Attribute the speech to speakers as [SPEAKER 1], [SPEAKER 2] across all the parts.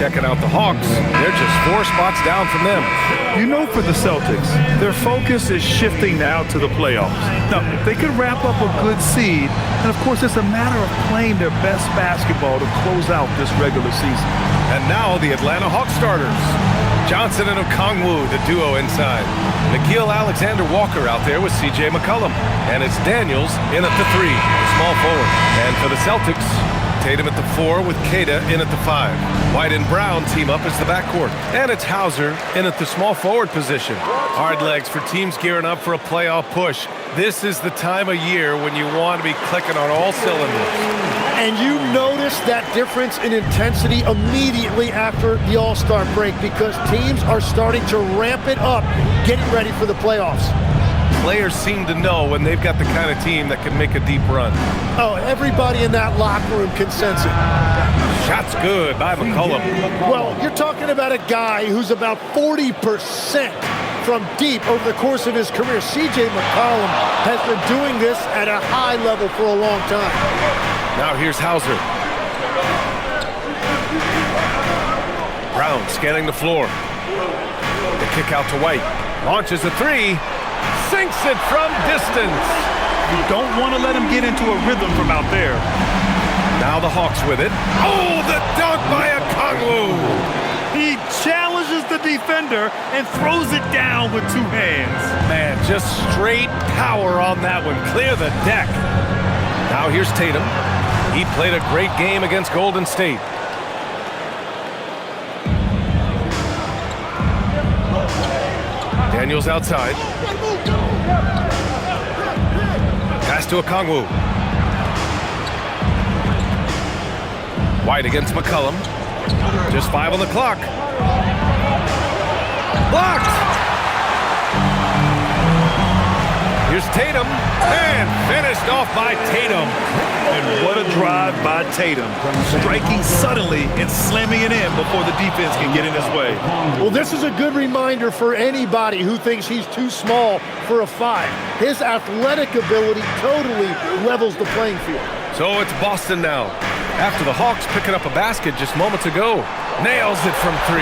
[SPEAKER 1] checking out the Hawks. They're just 4 spots down from them.
[SPEAKER 2] You know, for the Celtics, their focus is shifting now to the playoffs. Now, if they could wrap up a good seed, and of course, it's a matter of playing their best basketball to close out this regular season.
[SPEAKER 1] And now the Atlanta Hawks starters. Johnson and Okongwu, the duo inside. Nickeil Alexander-Walker out there with C.J. McCollum. And it's Daniels in at the 3, small forward. And for the Celtics, Tatum at the 4 with Queta in at the 5. White and Brown team up as the backcourt. And it's Hauser in at the small forward position. Hard legs for teams gearing up for a playoff push. This is the time of year when you want to be clicking on all cylinders.
[SPEAKER 3] And you notice that difference in intensity immediately after the All-Star break because teams are starting to ramp it up, getting ready for the playoffs.
[SPEAKER 1] Players seem to know when they've got the kind of team that can make a deep run.
[SPEAKER 3] Oh, everybody in that locker room can sense it.
[SPEAKER 1] Shot's good by McCollum.
[SPEAKER 3] Well, you're talking about a guy who's about 40% from deep over the course of his career. C.J. McCollum has been doing this at a high level for a long time.
[SPEAKER 1] Now here's Hauser. Brown scanning the floor. The kick out to White. Launches a 3. Sinks it from distance.
[SPEAKER 2] You don't want to let him get into a rhythm from out there.
[SPEAKER 1] Now the Hawks with it. Oh, the dunk by Okongwu.
[SPEAKER 2] He challenges the defender and throws it down with 2 hands.
[SPEAKER 1] Man, just straight power on that one. Clear the deck. Now here's Tatum. He played a great game against Golden State. Daniels outside. Pass to Okongwu. White against McCollum. Just 5 on the clock. Blocked! Here's Tatum. And finished off by Tatum.
[SPEAKER 2] And what a drive by Tatum. Striking suddenly and slamming it in before the defense can get in his way.
[SPEAKER 3] Well, this is a good reminder for anybody who thinks he's too small for a 5. His athletic ability totally levels the playing field.
[SPEAKER 1] So it's Boston now. After the Hawks picking up a basket just moments ago. Nails it from 3.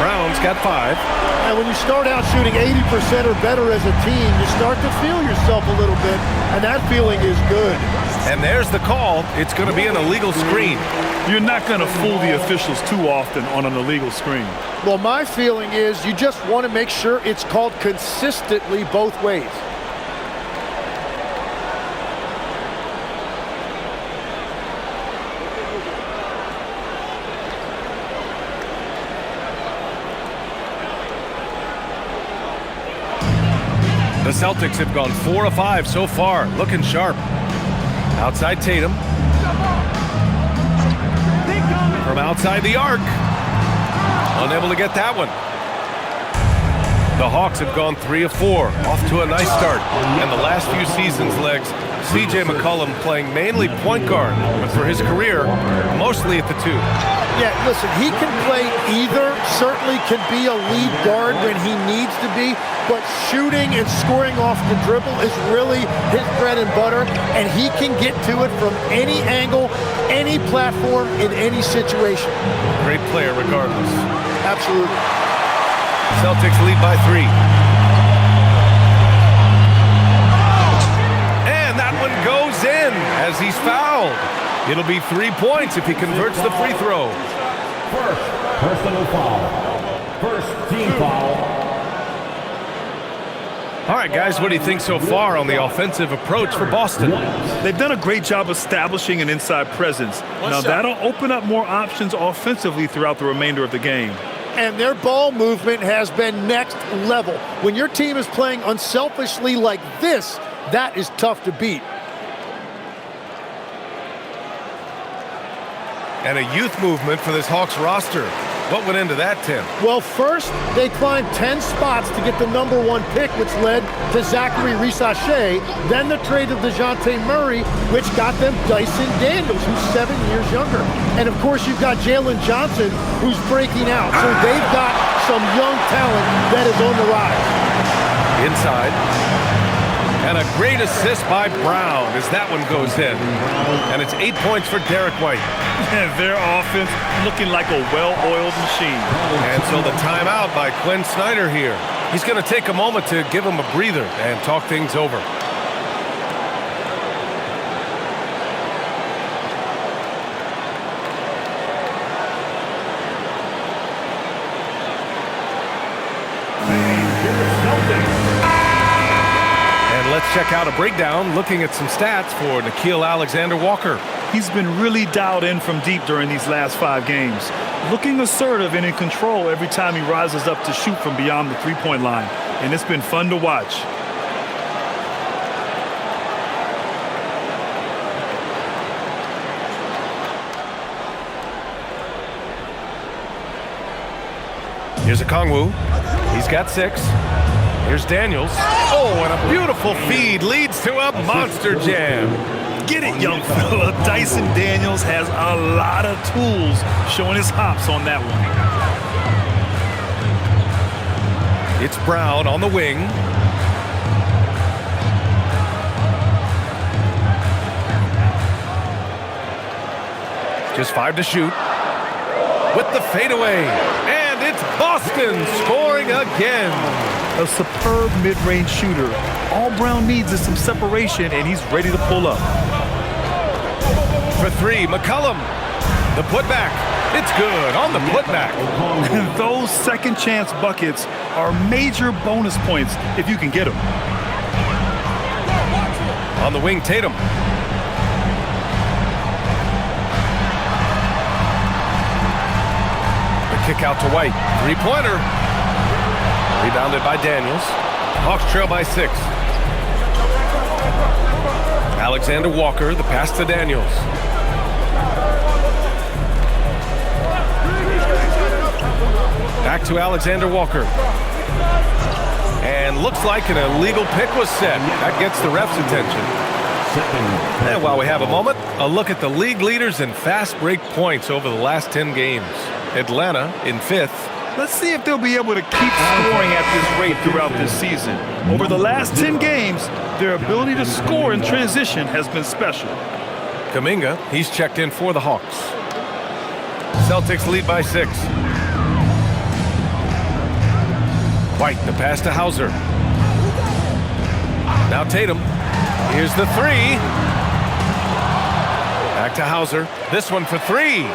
[SPEAKER 1] Brown's got 5.
[SPEAKER 3] And when you start out shooting 80% or better as a team, you start to feel yourself a little bit, and that feeling is good.
[SPEAKER 1] And there's the call. It's going to be an illegal screen.
[SPEAKER 2] You're not going to fool the officials too often on an illegal screen.
[SPEAKER 3] Well, my feeling is you just want to make sure it's called consistently both ways.
[SPEAKER 1] The Celtics have gone 4 of 5 so far, looking sharp. Outside Tatum. From outside the arc. Unable to get that one. The Hawks have gone 3 of 4, off to a nice start. And the last few seasons, Legs, C.J. McCollum playing mainly point guard, but for his career, mostly at the 2.
[SPEAKER 3] Yeah, listen, he can play either, certainly can be a lead guard when he needs to be, but shooting and scoring off the dribble is really his bread and butter, and he can get to it from any angle, any platform, in any situation.
[SPEAKER 1] Great player regardless.
[SPEAKER 3] Absolutely.
[SPEAKER 1] Celtics lead by 3. And that one goes in as he's fouled. It'll be 3 points if he converts the free throw.
[SPEAKER 4] First personal foul. First team foul.
[SPEAKER 1] All right, guys, what do you think so far on the offensive approach for Boston?
[SPEAKER 2] They've done a great job establishing an inside presence. Now, that'll open up more options offensively throughout the remainder of the game.
[SPEAKER 3] And their ball movement has been next level. When your team is playing unselfishly like this, that is tough to beat.
[SPEAKER 1] And a youth movement for this Hawks roster. What went into that, Tim?
[SPEAKER 3] Well, first, they climbed 10 spots to get the #1 pick, which led to Zachary Risachet. Then the trade of DeJounte Murray, which got them Dyson Daniels, who's 7 years younger. And, of course, you've got Jalen Johnson, who's breaking out. So they've got some young talent that is on the rise.
[SPEAKER 1] Inside. And a great assist by Brown as that one goes in. And it's 8 points for Derek White.
[SPEAKER 2] And their offense looking like a well-oiled machine.
[SPEAKER 1] And so the timeout by Quinn Snyder here. He's going to take a moment to give him a breather and talk things over. Let's check out a breakdown looking at some stats for Nickeil Alexander-Walker.
[SPEAKER 2] He's been really dialed in from deep during these last 5 games. Looking assertive and in control every time he rises up to shoot from beyond the three-point line. And it's been fun to watch.
[SPEAKER 1] Here's Okongwu. He's got 6. Here's Daniels. Oh, and a beautiful feed leads to a monster jam.
[SPEAKER 2] Get it, young fella. Dyson Daniels has a lot of tools, showing his hops on that one.
[SPEAKER 1] It's Brown on the wing. Just 5 to shoot. With the fadeaway. And it's Boston scoring again.
[SPEAKER 2] A superb mid-range shooter. All Brown needs is some separation, and he's ready to pull up.
[SPEAKER 1] For 3, McCollum. The putback. It's good on the putback.
[SPEAKER 2] And those second-chance buckets are major bonus points if you can get them.
[SPEAKER 1] On the wing, Tatum. The kick out to White. Three-pointer. Rebounded by Daniels. Hawks trail by 6. Alexander Walker, the pass to Daniels. Back to Alexander Walker. And looks like an illegal pick was set. That gets the ref's attention. And while we have a moment, a look at the league leaders in fast break points over the last 10 games. Atlanta in 5th.
[SPEAKER 2] Let's see if they'll be able to keep scoring at this rate throughout this season. Over the last 10 games, their ability to score in transition has been special.
[SPEAKER 1] Kuminga, he's checked in for the Hawks. Celtics lead by 6. White, the pass to Hauser. Now Tatum. Here's the 3. Back to Hauser. This one for 3.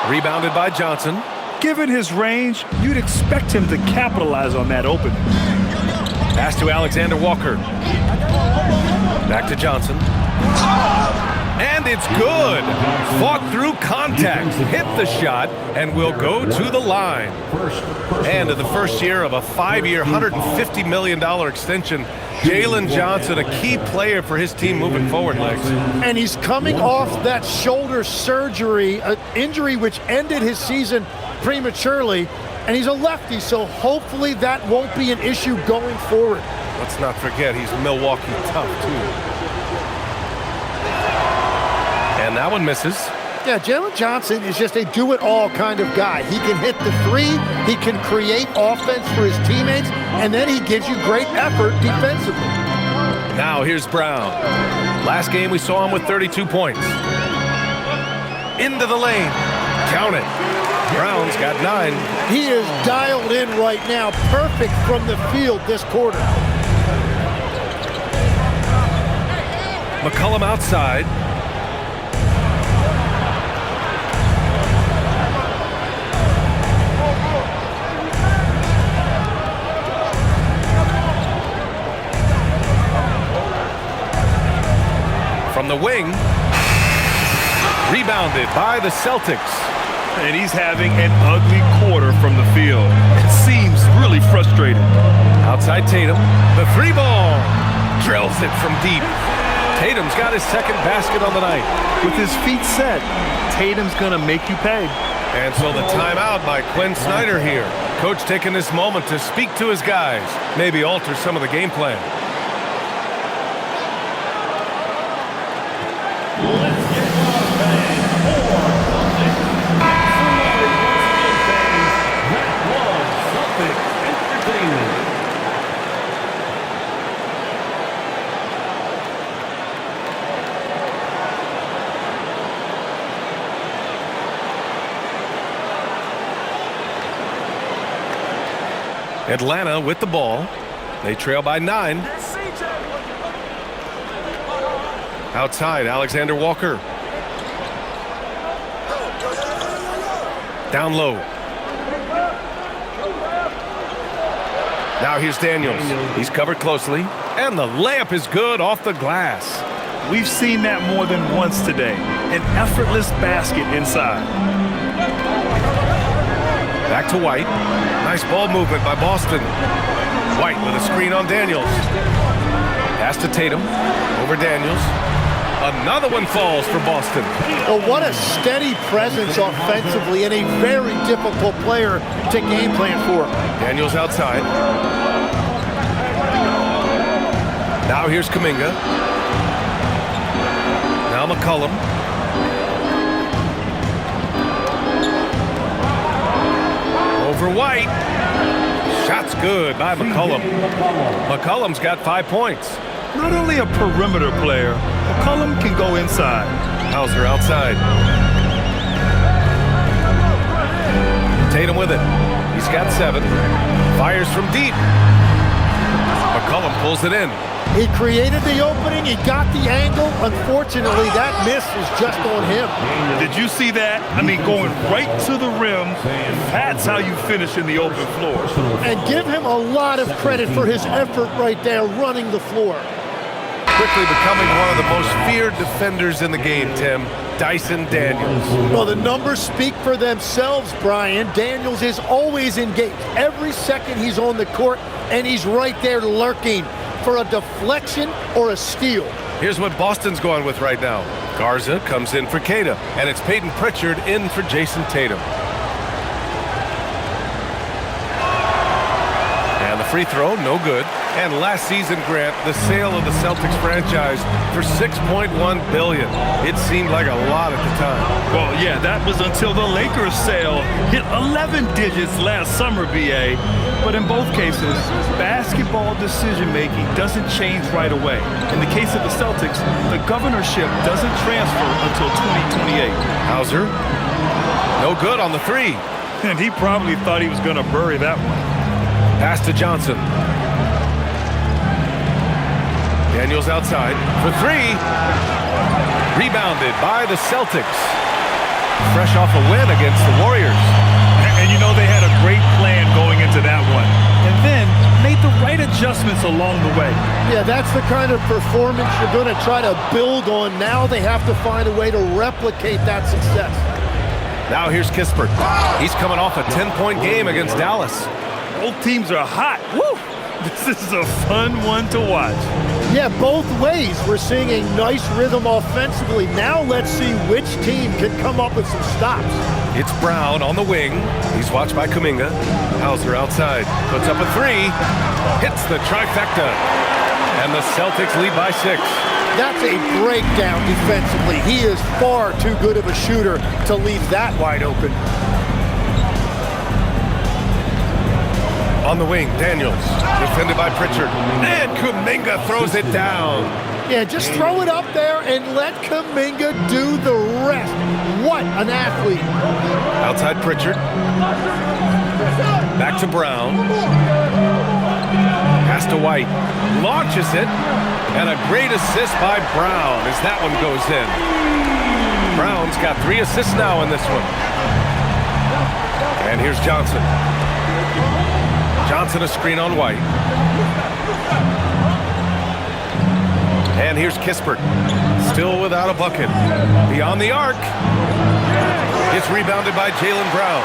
[SPEAKER 1] Rebounded by Johnson.
[SPEAKER 2] Given his range, you'd expect him to capitalize on that opening.
[SPEAKER 1] Pass to Alexander Walker. Back to Johnson. And it's good. Fought through contact, hit the shot, and will go to the line. And in the first year of a 5-year, $150 million extension, Jalen Johnson, a key player for his team moving forward, Legs.
[SPEAKER 3] And he's coming off that shoulder surgery, an injury which ended his season prematurely, and he's a lefty, so hopefully that won't be an issue going forward.
[SPEAKER 1] Let's not forget he's Milwaukee tough, too. And that one misses.
[SPEAKER 3] Yeah, Jalen Johnson is just a do-it-all kind of guy. He can hit the 3, he can create offense for his teammates, and then he gives you great effort defensively.
[SPEAKER 1] Now here's Brown. Last game we saw him with 32 points. Into the lane. Count it. Brown's got 9.
[SPEAKER 3] He is dialed in right now. Perfect from the field this quarter.
[SPEAKER 1] McCollum outside. From the wing. Rebounded by the Celtics.
[SPEAKER 2] And he's having an ugly quarter from the field. It seems really frustrating.
[SPEAKER 1] Outside Tatum. The 3-ball. Drills it from deep. Tatum's got his second basket on the night.
[SPEAKER 2] With his feet set, Tatum's going to make you pay.
[SPEAKER 1] And so the timeout by Quinn Snyder here. Coach taking this moment to speak to his guys. Maybe alter some of the game plan. Atlanta with the ball. They trail by 9. Outside, Alexander Walker. Down low. Now here's Daniels. He's covered closely. And the layup is good off the glass.
[SPEAKER 2] We've seen that more than once today. An effortless basket inside.
[SPEAKER 1] Back to White. Nice ball movement by Boston. White with a screen on Daniels. Pass to Tatum. Over Daniels. Another one falls for Boston.
[SPEAKER 3] Oh, what a steady presence offensively and a very difficult player to game plan for.
[SPEAKER 1] Daniels outside. Now here's Kuminga. Now McCollum. Over White. Shot's good by McCollum. McCollum's got 5 points.
[SPEAKER 2] Not only a perimeter player, McCollum can go inside.
[SPEAKER 1] Hauser outside. Tatum with it. He's got 7. Fires from deep. McCollum pulls it in.
[SPEAKER 3] He created the opening. He got the angle. Unfortunately, that miss was just on him.
[SPEAKER 2] Did you see that? I mean, going right to the rim. That's how you finish in the open floor.
[SPEAKER 3] And give him a lot of credit for his effort right there running the floor.
[SPEAKER 1] Quickly becoming one of the most feared defenders in the game, Tim. Dyson Daniels.
[SPEAKER 3] Well, the numbers speak for themselves, Brian. Daniels is always engaged. Every second he's on the court, and he's right there lurking for a deflection or a steal.
[SPEAKER 1] Here's what Boston's going with right now. Garza comes in for Queta, and it's Peyton Pritchard in for Jason Tatum. And the free throw, no good. And last season, Grant, the sale of the Celtics franchise for $6.1 billion. It seemed like a lot at the time.
[SPEAKER 2] Well, yeah, that was until the Lakers sale hit 11 digits last summer, BA. But in both cases, basketball decision-making doesn't change right away. In the case of the Celtics, the governorship doesn't transfer until 2028.
[SPEAKER 1] Hauser, no good on the 3.
[SPEAKER 2] And he probably thought he was going to bury that one.
[SPEAKER 1] Pass to Johnson. Daniels outside for 3. Rebounded by the Celtics. Fresh off a win against the Warriors.
[SPEAKER 2] And you know they had a great plan going into that one. And then made the right adjustments along the way.
[SPEAKER 3] Yeah, that's the kind of performance you're going to try to build on. Now they have to find a way to replicate that success.
[SPEAKER 1] Now here's Kispert. He's coming off a 10-point game against Dallas.
[SPEAKER 2] Both teams are hot. Woo! This is a fun one to watch.
[SPEAKER 3] Yeah, both ways. We're seeing a nice rhythm offensively. Now let's see which team can come up with some stops.
[SPEAKER 1] It's Brown on the wing. He's watched by Kuminga. Hauser outside. Puts up a 3. Hits the trifecta. And the Celtics lead by 6.
[SPEAKER 3] That's a breakdown defensively. He is far too good of a shooter to leave that wide open.
[SPEAKER 1] On the wing, Daniels, defended by Pritchard. And Kuminga throws it down.
[SPEAKER 3] Yeah, just throw it up there and let Kuminga do the rest. What an athlete.
[SPEAKER 1] Outside Pritchard. Back to Brown. Pass to White. Launches it. And a great assist by Brown as that one goes in. Brown's got 3 assists now in this one. And here's Johnson. Johnson a screen on White. And here's Kispert. Still without a bucket. Beyond the arc. It's rebounded by Jaylen Brown.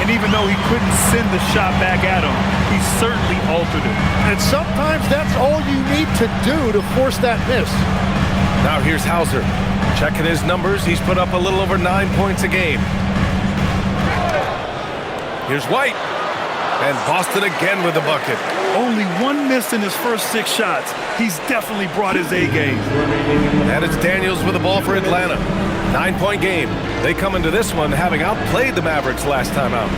[SPEAKER 2] And even though he couldn't send the shot back at him, he certainly altered it.
[SPEAKER 3] And sometimes that's all you need to do to force that miss.
[SPEAKER 1] Now here's Hauser. Checking his numbers. He's put up a little over 9 points a game. Here's White. And Boston again with the bucket.
[SPEAKER 2] Only 1 miss in his first 6 shots. He's definitely brought his A game.
[SPEAKER 1] And it's Daniels with the ball for Atlanta. 9-point game. They come into this one having outplayed the Mavericks last time out.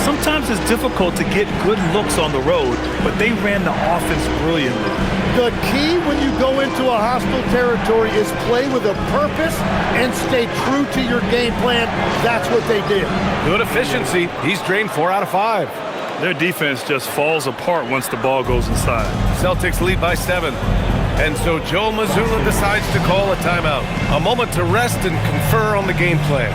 [SPEAKER 2] Sometimes it's difficult to get good looks on the road, but they ran the offense brilliantly.
[SPEAKER 3] The key when you go into a hostile territory is play with a purpose and stay true to your game plan. That's what they did.
[SPEAKER 1] Good efficiency. He's drained 4 out of 5.
[SPEAKER 2] Their defense just falls apart once the ball goes inside.
[SPEAKER 1] Celtics lead by 7. And so Joe Mazzulla decides to call a timeout. A moment to rest and confer on the game plan.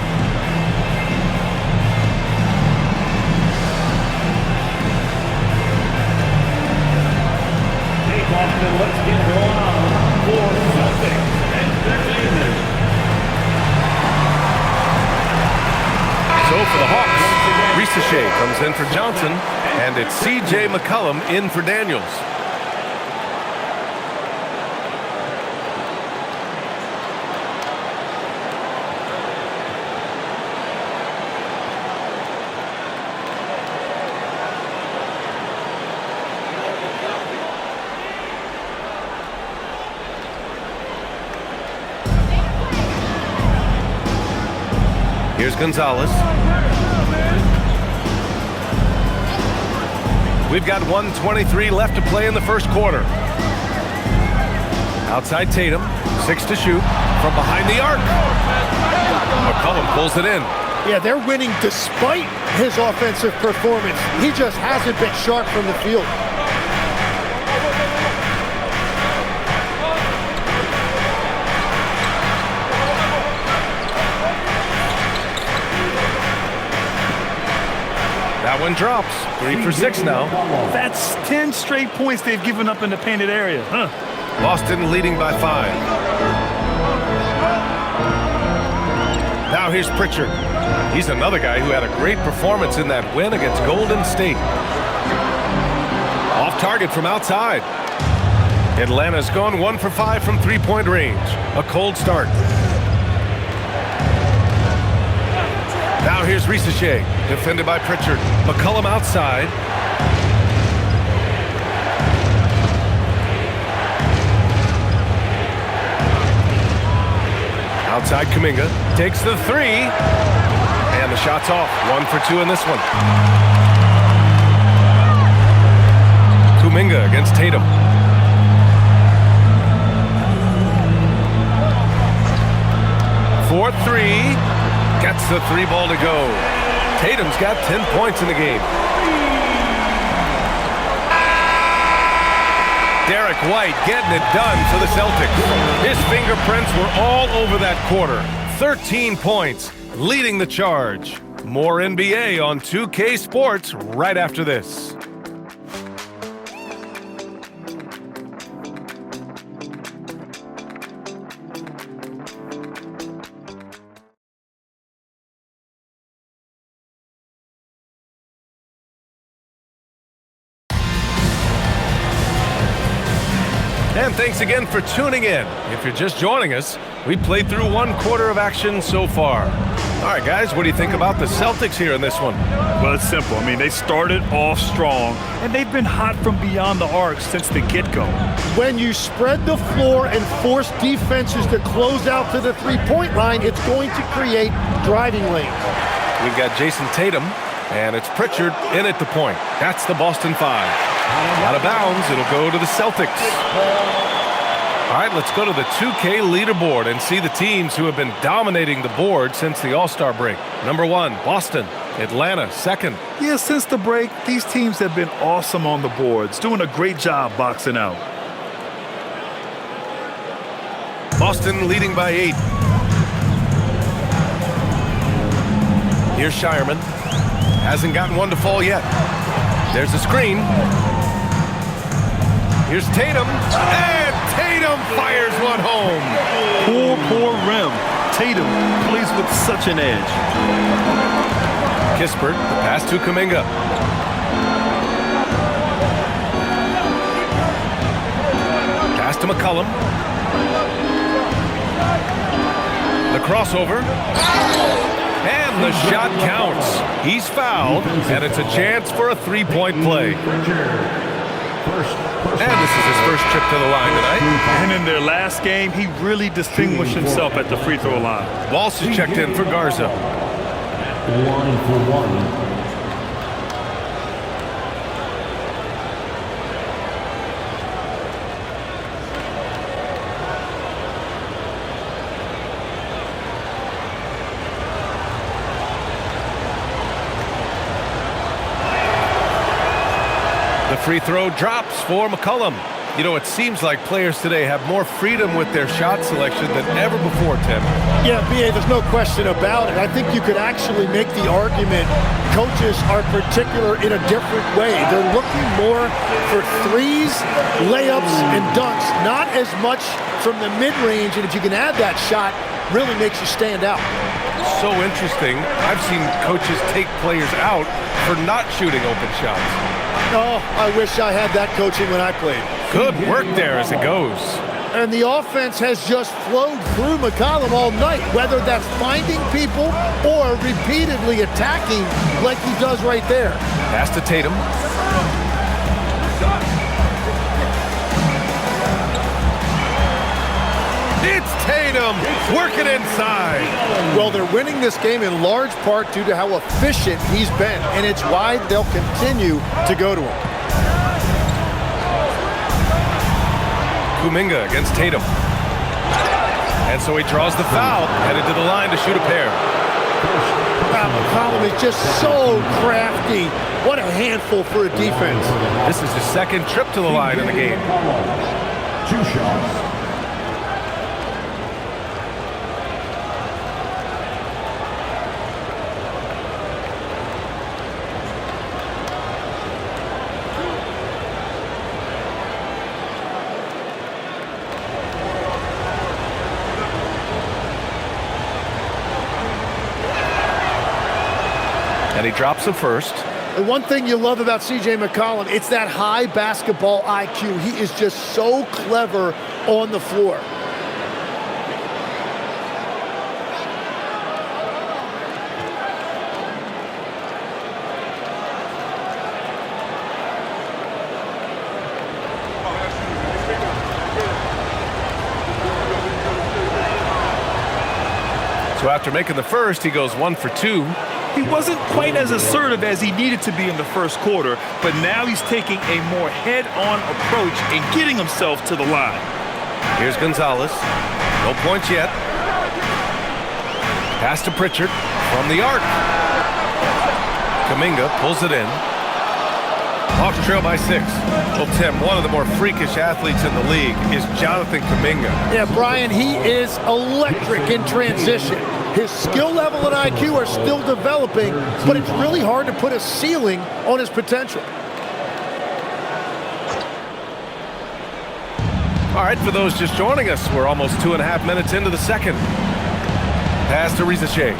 [SPEAKER 4] Hey, Boston, let's get going on for Celtics Entertainment.
[SPEAKER 1] So for the Hawks, Shea comes in for Johnson, and it's C.J. McCollum in for Daniels. Here's Gonzalez. We've got 1:23 left to play in the first quarter. Outside Tatum, 6 to shoot from behind the arc. McCollum pulls it in.
[SPEAKER 3] Yeah, they're winning despite his offensive performance. He just hasn't been sharp from the field.
[SPEAKER 1] That one drops. 3 for 6 now.
[SPEAKER 2] That's 10 straight points they've given up in the painted area.
[SPEAKER 1] Boston leading by 5. Now here's Pritchard. He's another guy who had a great performance in that win against Golden State. Off target from outside. Atlanta's gone 1 for 5 from three-point range. A cold start. Now here's Shea, defended by Pritchard. McCollum outside. Outside Kuminga takes the 3. And the shot's off. 1 for 2 in this one. Kuminga against Tatum. For 3. Gets the 3 ball to go. Tatum's got 10 points in the game. Derek White getting it done for the Celtics. His fingerprints were all over that quarter. 13 points, leading the charge. More NBA on 2K Sports right after this. And thanks again for tuning in. If you're just joining us, we played through 1 quarter of action so far. All right, guys, what do you think about the Celtics here in this one?
[SPEAKER 2] Well, it's simple. I mean, they started off strong, and they've been hot from beyond the arc since the get-go.
[SPEAKER 3] When you spread the floor and force defenses to close out to the three-point line, it's going to create driving lanes.
[SPEAKER 1] We've got Jason Tatum, and it's Pritchard in at the point. That's the Boston 5. Out of bounds, it'll go to the Celtics. All right, let's go to the 2K leaderboard and see the teams who have been dominating the board since the All-Star break. Number 1, Boston. Atlanta, 2nd.
[SPEAKER 2] Yeah, since the break, these teams have been awesome on the boards, doing a great job boxing out.
[SPEAKER 1] Boston leading by 8. Here's Shireman. Hasn't gotten one to fall yet. There's a screen. Here's Tatum. And Tatum fires one home.
[SPEAKER 2] Poor rim. Tatum plays with such an edge.
[SPEAKER 1] Kispert, the pass to Kuminga. Pass to McCollum. The crossover. And the shot counts. He's fouled, and it's a chance for a three-point play. And this is his first trip to the line tonight.
[SPEAKER 2] And in their last game, he really distinguished himself at the free throw line.
[SPEAKER 1] Walsh is checked in for Garza.
[SPEAKER 4] 1 for 1.
[SPEAKER 1] free throw drops for McCollum. You know, it seems like players today have more freedom with their shot selection than ever before, Tim.
[SPEAKER 3] Yeah, B.A., there's no question about it. I think you could actually make the argument coaches are particular in a different way. They're looking more for threes, layups, and dunks, not as much from the mid-range, and if you can add that shot, really makes you stand out.
[SPEAKER 1] So interesting. I've seen coaches take players out for not shooting open shots.
[SPEAKER 3] Oh, I wish I had that coaching when I played.
[SPEAKER 1] Good work there as it goes.
[SPEAKER 3] And the offense has just flowed through McCollum all night, whether that's finding people or repeatedly attacking like he does right there.
[SPEAKER 1] Pass to Tatum. It's Tatum working inside.
[SPEAKER 3] Well, they're winning this game in large part due to how efficient he's been, and it's why they'll continue to go to him.
[SPEAKER 1] Kuminga against Tatum. And so he draws the foul, headed to the line to shoot a pair.
[SPEAKER 3] Wow, McCollum is just so crafty. What a handful for a defense.
[SPEAKER 1] This is his second trip to the line in the game.
[SPEAKER 4] 2 shots.
[SPEAKER 1] And he drops the first.
[SPEAKER 3] The one thing you love about C.J. McCollum, it's that high basketball IQ. He is just so clever on the floor.
[SPEAKER 1] So after making the first, he goes 1 for 2.
[SPEAKER 2] He wasn't quite as assertive as he needed to be in the first quarter, but now he's taking a more head-on approach and getting himself to the line.
[SPEAKER 1] Here's Gonzalez. No points yet. Pass to Pritchard from the arc. Kuminga pulls it in. Hawks trail by 6. Well, Tim, one of the more freakish athletes in the league is Jonathan Kuminga.
[SPEAKER 3] Yeah, Brian, he is electric in transition. His skill level and IQ are still developing, but it's really hard to put a ceiling on his potential.
[SPEAKER 1] All right, for those just joining us, we're almost 2.5 minutes into the second. Pass to Rizachet.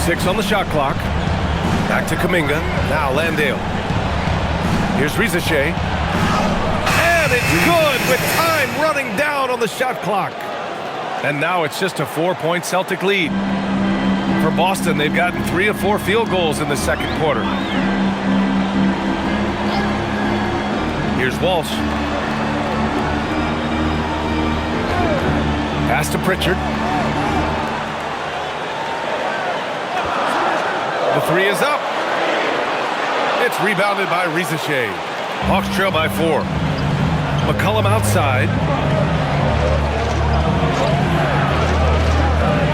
[SPEAKER 1] 6 on the shot clock. Back to Kuminga. Now Landale. Here's Rizachet. And it's good with time running down on the shot clock. And now it's just a 4-point Celtic lead. For Boston, they've gotten 3 of 4 field goals in the second quarter. Here's Walsh. Pass to Pritchard. The 3 is up. It's rebounded by Rizachet. Hawks trail by 4. McCollum outside.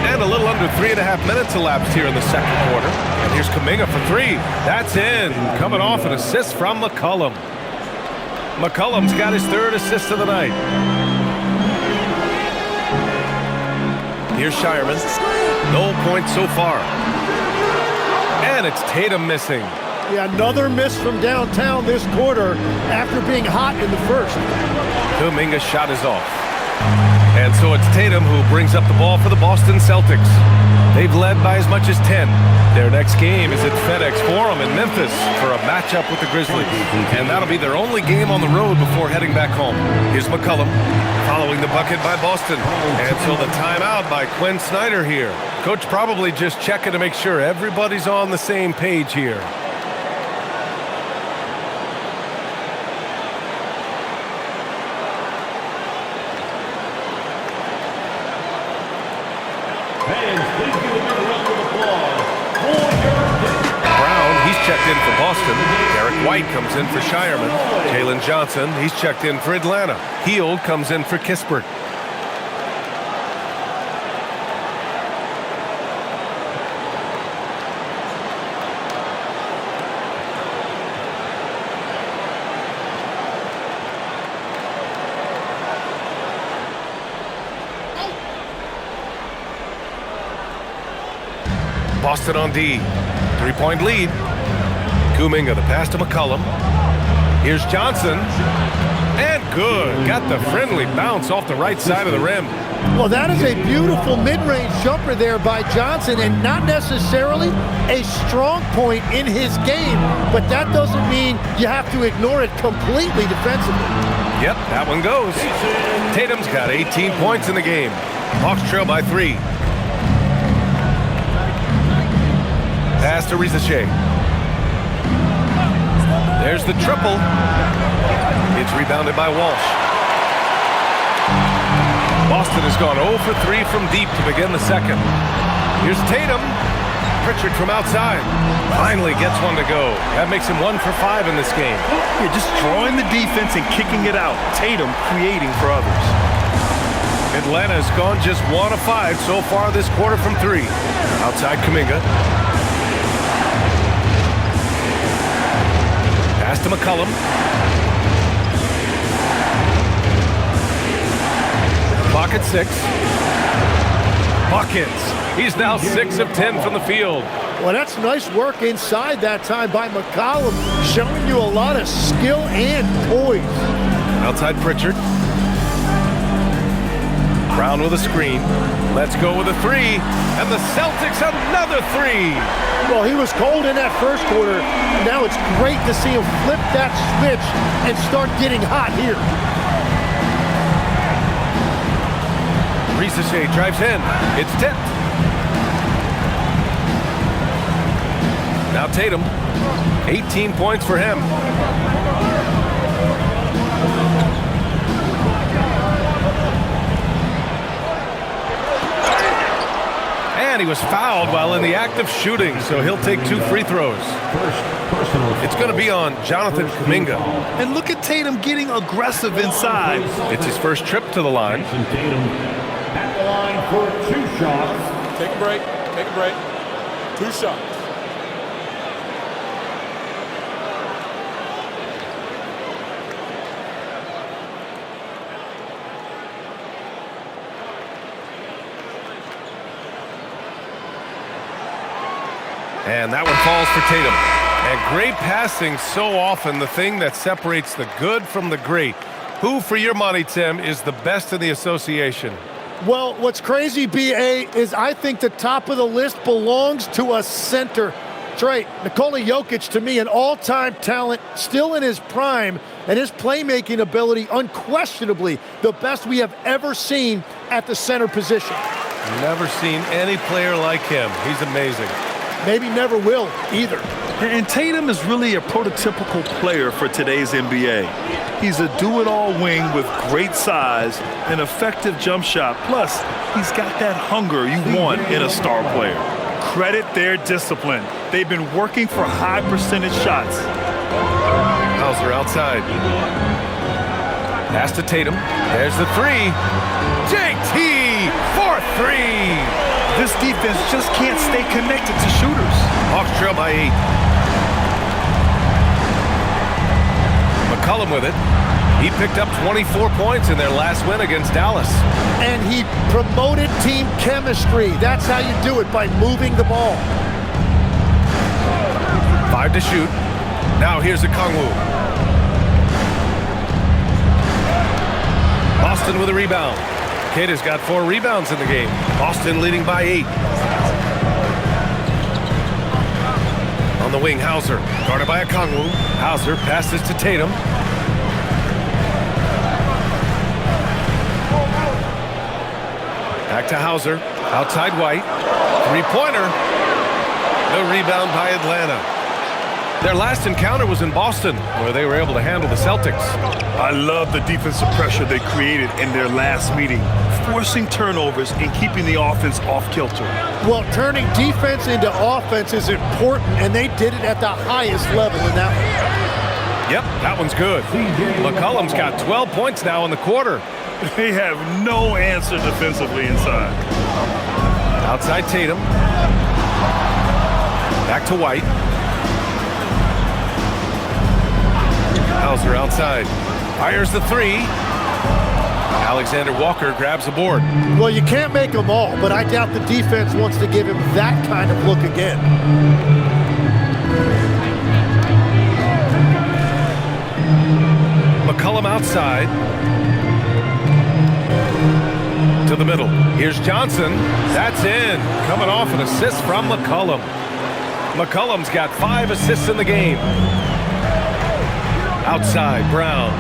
[SPEAKER 1] And a little under 3.5 minutes elapsed here in the second quarter. And here's Kuminga for 3. That's in. Coming off an assist from McCollum. McCollum's got his 3rd assist of the night. Here's Shireman. No points so far. And it's Tatum missing.
[SPEAKER 3] Yeah, another miss from downtown this quarter after being hot in the first.
[SPEAKER 1] Kuminga's shot is off. And so it's Tatum who brings up the ball for the Boston Celtics. They've led by as much as 10. Their next game is at FedEx Forum in Memphis for a matchup with the Grizzlies. And that'll be their only game on the road before heading back home. Here's McCollum following the bucket by Boston. And so the timeout by Quinn Snyder here. Coach probably just checking to make sure everybody's on the same page here. Checked in for Boston. Derek White comes in for Shireman. Jalen Johnson, he's checked in for Atlanta. Hield comes in for Kispert. Boston on D. 3-point lead. Kuminga, the pass to McCollum. Here's Johnson. And good. Got the friendly bounce off the right side of the rim.
[SPEAKER 3] Well, that is a beautiful mid-range jumper there by Johnson, and not necessarily a strong point in his game, but that doesn't mean you have to ignore it completely defensively.
[SPEAKER 1] Yep, that one goes. Tatum's got 18 points in the game. Hawks trail by 3. Pass to Rizachet. There's the triple. It's rebounded by Walsh. Boston has gone 0 for 3 from deep to begin the second. Here's Tatum. Pritchard from outside. Finally gets one to go. That makes him 1 for 5 in this game.
[SPEAKER 2] Yeah, just drawing the defense and kicking it out. Tatum creating for others.
[SPEAKER 1] Atlanta has gone just 1 of 5 so far this quarter from 3. Outside Kuminga. Pass to McCollum. Clock at 6. Buckets. He's now 6 of 10 from the field.
[SPEAKER 3] Well, that's nice work inside that time by McCollum, showing you a lot of skill and poise.
[SPEAKER 1] Outside Pritchard. Brown with a screen. Let's go with a 3. And the Celtics another 3.
[SPEAKER 3] Well, he was cold in that first quarter. Now it's great to see him flip that switch and start getting hot here.
[SPEAKER 1] Rizachet drives in. It's tipped. Now Tatum. 18 points for him. And he was fouled while in the act of shooting, so he'll take 2 free throws. It's going to be on Jonathan Kuminga.
[SPEAKER 2] And look at Tatum getting aggressive inside.
[SPEAKER 1] It's his first trip to the line.
[SPEAKER 4] Tatum at the line for 2 shots.
[SPEAKER 5] Take a break. Take a break. 2 shots.
[SPEAKER 1] And that one falls for Tatum. And great passing, so often the thing that separates the good from the great. Who, for your money, Tim, is the best in the association?
[SPEAKER 3] Well, what's crazy, B.A., is I think the top of the list belongs to a center. Trey, Nikola Jokic, to me, an all-time talent, still in his prime, and his playmaking ability, unquestionably, the best we have ever seen at the center position.
[SPEAKER 1] Never seen any player like him. He's amazing.
[SPEAKER 3] Maybe never will either.
[SPEAKER 2] And Tatum is really a prototypical player for today's NBA. He's a do-it-all wing with great size, an effective jump shot. Plus, he's got that hunger you want in a star player. Credit their discipline. They've been working for high percentage shots.
[SPEAKER 1] Hauser outside. Pass to Tatum. There's the 3. JT for 3.
[SPEAKER 2] This defense just can't stay connected to shooters.
[SPEAKER 1] Hawks trail by 8. McCollum with it. He picked up 24 points in their last win against Dallas.
[SPEAKER 3] And he promoted team chemistry. That's how you do it, by moving the ball.
[SPEAKER 1] 5 to shoot. Now here's Okongwu. Boston with a rebound. Kid has got 4 rebounds in the game. Boston leading by 8. On the wing, Hauser. Guarded by Okongwu. Hauser passes to Tatum. Back to Hauser. Outside White. 3-pointer. No rebound by Atlanta. Their last encounter was in Boston, where they were able to handle the Celtics.
[SPEAKER 2] I love the defensive pressure they created in their last meeting, forcing turnovers and keeping the offense off kilter.
[SPEAKER 3] Well, turning defense into offense is important, and they did it at the highest level in that one.
[SPEAKER 1] Yep, that one's good. McCollum's got 12 points now in the quarter.
[SPEAKER 2] They have no answer defensively inside.
[SPEAKER 1] Outside Tatum. Back to White. Hauser outside. Fires the 3. Alexander Walker grabs the board.
[SPEAKER 3] Well, you can't make them all, but I doubt the defense wants to give him that kind of look again.
[SPEAKER 1] McCollum outside. To the middle. Here's Johnson. That's in. Coming off an assist from McCollum. McCollum's got 5 assists in the game. Outside, Brown.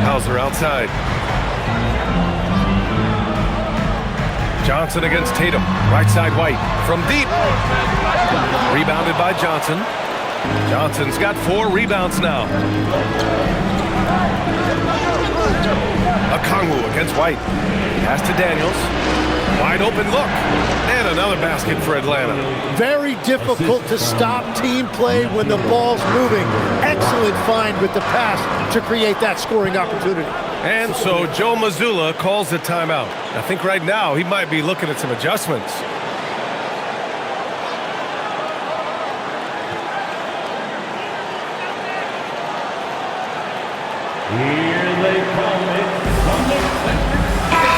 [SPEAKER 1] Hauser outside. Johnson against Tatum. Right side, White. From deep. Rebounded by Johnson. Johnson's got 4 rebounds now. Okongwu against White. Pass to Daniels. Wide open look. And another basket for Atlanta.
[SPEAKER 3] Very difficult to stop team play when the ball's moving. Excellent find with the pass to create that scoring opportunity.
[SPEAKER 1] And so Joe Mazzulla calls the timeout. I think right now he might be looking at some adjustments.
[SPEAKER 4] Here they come.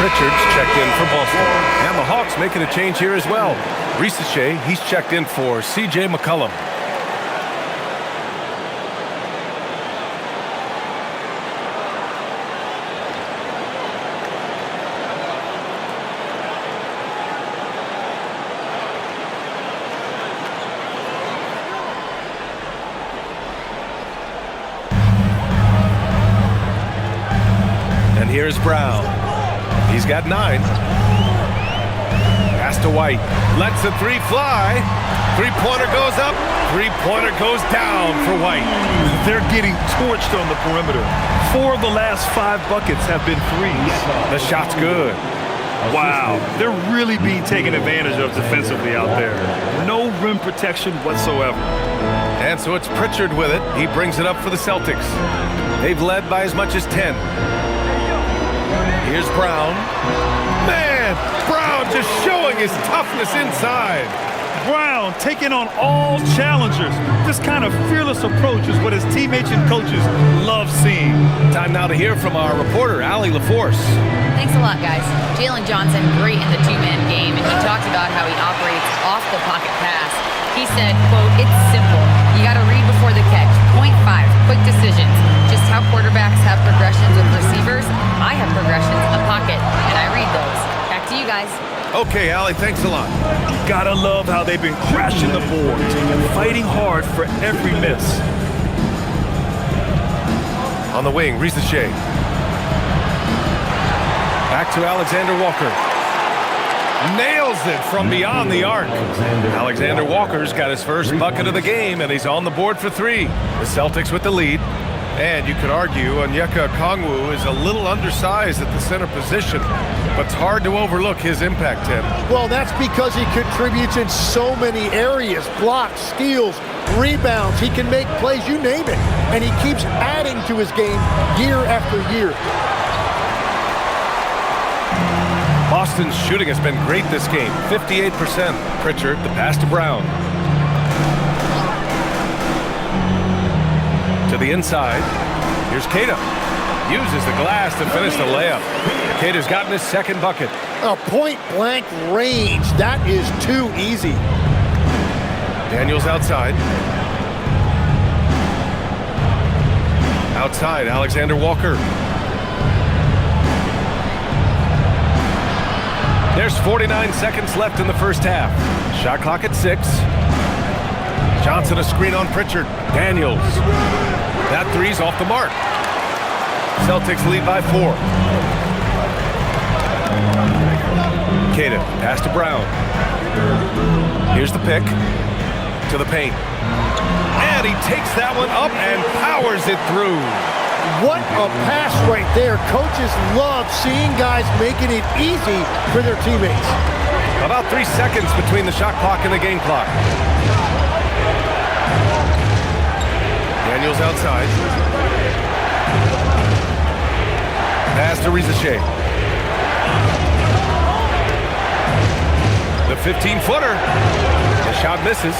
[SPEAKER 1] Pritchard's checked in for Boston. And the Hawks making a change here as well. Risache, he's checked in for C.J. McCollum. And here's Brown. He's got 9. Pass to White. Lets the 3 fly. 3-pointer goes up. 3-pointer goes down for White.
[SPEAKER 2] They're getting torched on the perimeter. 4 of the last 5 buckets have been threes.
[SPEAKER 1] The shot's good.
[SPEAKER 2] Wow, they're really being taken advantage of defensively out there. No rim protection whatsoever.
[SPEAKER 1] And so it's Pritchard with it. He brings it up for the Celtics. They've led by as much as 10. Here's Brown. Man, Brown just showing his toughness inside.
[SPEAKER 2] Brown taking on all challengers. This kind of fearless approach is what his teammates and coaches love seeing.
[SPEAKER 1] Time now to hear from our reporter, Allie LaForce.
[SPEAKER 6] Thanks a lot, guys. Jalen Johnson, great in the 2-man game, and he talked about how he operates off the pocket pass. He said, quote, "It's simple. You got to read before the catch. Point 5, quick decisions. Just how quarterbacks have progressions with receivers, I have progressions in the pocket, and I read those." Back to you guys.
[SPEAKER 1] Okay, Allie, thanks a lot.
[SPEAKER 2] Gotta love how they've been crashing the boards and fighting hard for every miss.
[SPEAKER 1] On the wing, Risache. Back to Alexander Walker. Nails it from beyond the arc. Alexander Walker's got his first bucket of the game, and he's on the board for 3. The Celtics with the lead. And you could argue Onyeka Okongwu is a little undersized at the center position, but it's hard to overlook his impact, Tim.
[SPEAKER 3] Well, that's because he contributes in so many areas. Blocks, steals, rebounds. He can make plays, you name it. And he keeps adding to his game year after year.
[SPEAKER 1] Boston's shooting has been great this game. 58%. Pritchard, the pass to Brown. To the inside. Here's Keita. Uses the glass to finish the layup. Keita's gotten his second bucket.
[SPEAKER 3] A point-blank range. That is too easy.
[SPEAKER 1] Daniels outside. Outside, Alexander Walker. There's 49 seconds left in the first half. Shot clock at 6. Johnson a screen on Pritchard. Daniels. That 3's off the mark. Celtics lead by 4. Keita, pass to Brown. Here's the pick. To the paint. And he takes that one up and powers it through.
[SPEAKER 3] What a pass right there. Coaches love seeing guys making it easy for their teammates.
[SPEAKER 1] About 3 seconds between the shot clock and the game clock. Daniels outside. Pass to Risache. The 15-footer. The shot misses.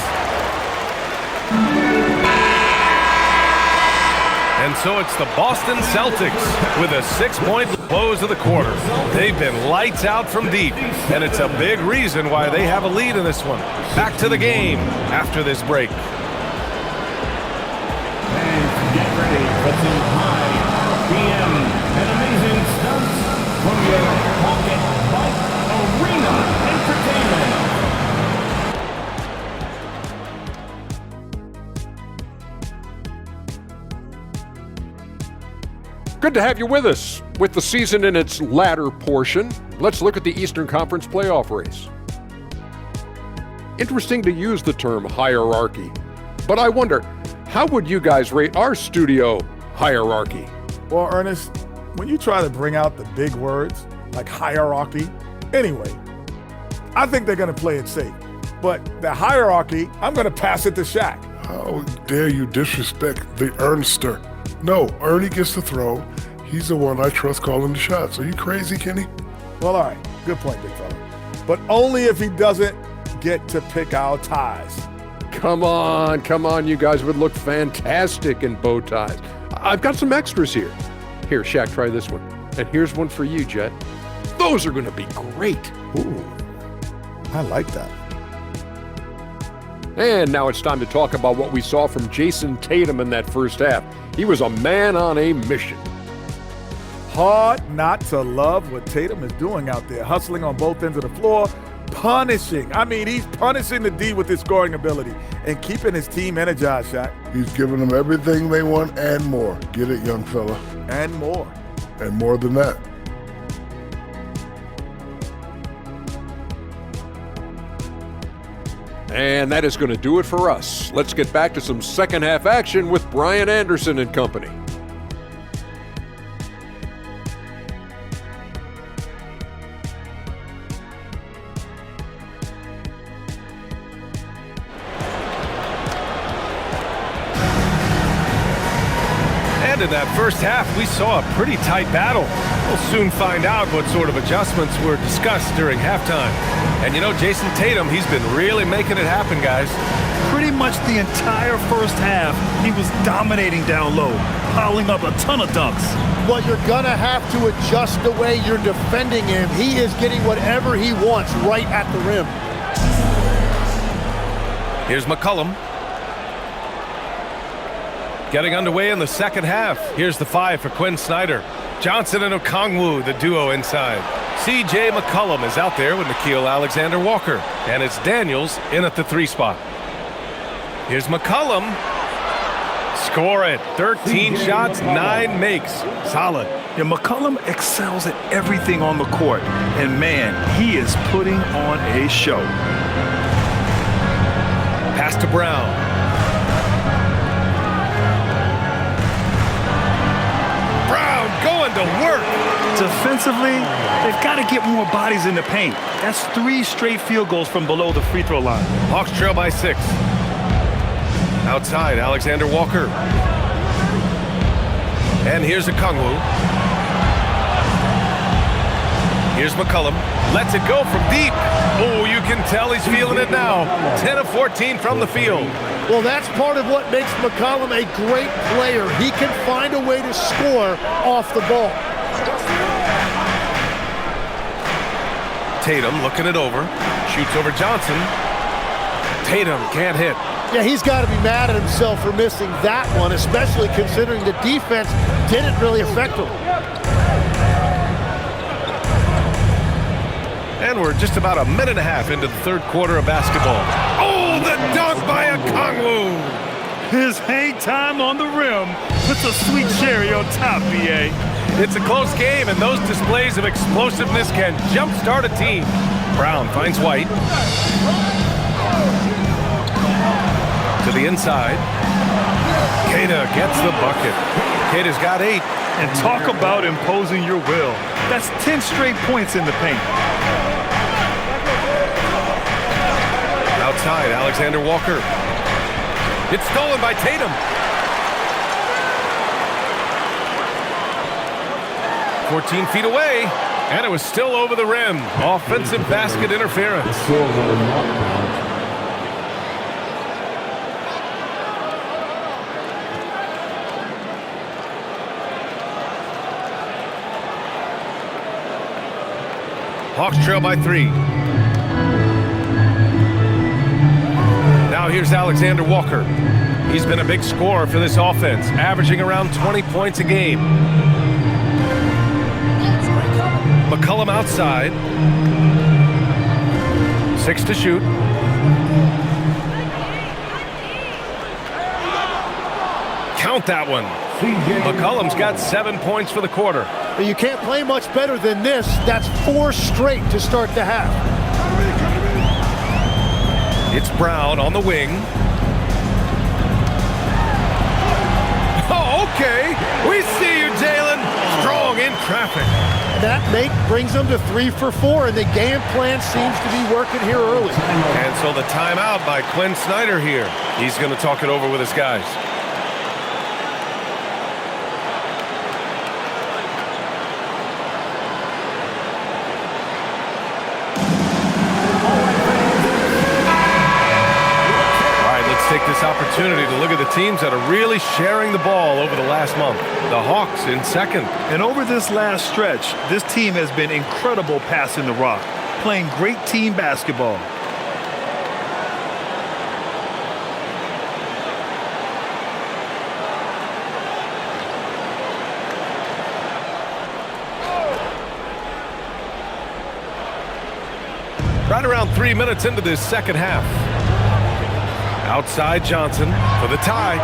[SPEAKER 1] And so it's the Boston Celtics with a 6-point close of the quarter. They've been lights out from deep, and it's a big reason why they have a lead in this one. Back to the game after this break.
[SPEAKER 4] And get ready for some high PM and amazing stunts from your Pocket Bike Arena Entertainment.
[SPEAKER 7] Good to have you with us. With the season in its latter portion, let's look at the Eastern Conference playoff race. Interesting to use the term hierarchy, but I wonder, how would you guys rate our studio hierarchy?
[SPEAKER 8] Well, Ernest, when you try to bring out the big words like hierarchy, anyway, I think they're going to play it safe. But the hierarchy, I'm going to pass it to Shaq.
[SPEAKER 9] How dare you disrespect the Ernster? No, Ernie gets the throw. He's the one I trust calling the shots. Are you crazy, Kenny?
[SPEAKER 8] Well, all right. Good point, big fella. But only if he doesn't get to pick our ties.
[SPEAKER 7] Come on, you guys would look fantastic in bow ties. I've got some extras here. Here, Shaq, try this one. And here's one for you, Jet. Those are going to be great.
[SPEAKER 8] Ooh, I like that.
[SPEAKER 7] And now it's time to talk about what we saw from Jason Tatum in that first half. He was a man on a mission.
[SPEAKER 8] Hard not to love what Tatum is doing out there, hustling on both ends of the floor, punishing. I mean, he's punishing the D with his scoring ability and keeping his team energized, Shaq.
[SPEAKER 9] He's giving them everything they want and more. Get it, young fella?
[SPEAKER 8] And more.
[SPEAKER 9] And more than that.
[SPEAKER 7] And that is going to do it for us. Let's get back to some second half action with Brian Anderson and company.
[SPEAKER 1] And in that first half, we saw a pretty tight battle. We'll soon find out what sort of adjustments were discussed during halftime. And you know, Jason Tatum, he's been really making it happen, guys.
[SPEAKER 2] Pretty much the entire first half, he was dominating down low, piling up a ton of dunks.
[SPEAKER 3] Well, you're going to have to adjust the way you're defending him. He is getting whatever he wants right at the rim.
[SPEAKER 1] Here's McCollum. Getting underway in the second half. Here's the 5 for Quinn Snyder. Johnson and Okongwu, the duo inside. C.J. McCollum is out there with Nickeil Alexander-Walker. And it's Daniels in at the 3 spot. Here's McCollum. Score it. 13 shots, 9 makes. Solid.
[SPEAKER 2] Yeah, McCollum excels at everything on the court. And man, he is putting on a show.
[SPEAKER 1] Pass to Brown. Going to work.
[SPEAKER 2] Defensively, they've got to get more bodies in the paint. That's 3 straight field goals from below the free throw line.
[SPEAKER 1] Hawks trail by 6. Outside, Alexander Walker. And here's Okongwu. Here's McCollum. Lets it go from deep. Oh, you can tell he's feeling it now. 10 of 14 from the field.
[SPEAKER 3] Well, that's part of what makes McCollum a great player. He can find a way to score off the ball.
[SPEAKER 1] Tatum looking it over. Shoots over Johnson. Tatum can't hit.
[SPEAKER 3] Yeah, he's got to be mad at himself for missing that one, especially considering the defense didn't really affect him.
[SPEAKER 1] And we're just about a minute and a half into the third quarter of basketball. Oh, the dunk by Okongwu!
[SPEAKER 2] His hang time on the rim puts a sweet cherry on top, B.A.
[SPEAKER 1] It's a close game, and those displays of explosiveness can jumpstart a team. Brown finds White. To the inside. Queta gets the bucket. Queta's got 8.
[SPEAKER 2] And talk about imposing your will. That's 10 straight points in the paint.
[SPEAKER 1] Outside, Alexander Walker. It's stolen by Tatum. 14 feet away, and it was still over the rim. Offensive basket interference. Hawks trail by 3. Now here's Alexander Walker. He's been a big scorer for this offense, averaging around 20 points a game. McCollum outside. 6 to shoot. Count that one. McCollum's got 7 points for the quarter.
[SPEAKER 3] You can't play much better than this. That's 4 straight to start the half.
[SPEAKER 1] It's Brown on the wing. Oh, okay. We see you, Jalen. Strong in traffic.
[SPEAKER 3] That brings them to 3 for 4, and the game plan seems to be working here early.
[SPEAKER 1] And so the timeout by Quinn Snyder here. He's going to talk it over with his guys. Take this opportunity to look at the teams that are really sharing the ball over the last month. The Hawks in second.
[SPEAKER 2] And over this last stretch, this team has been incredible passing the rock, playing great team basketball.
[SPEAKER 1] Right around 3 minutes into this second half. Outside Johnson for the tie.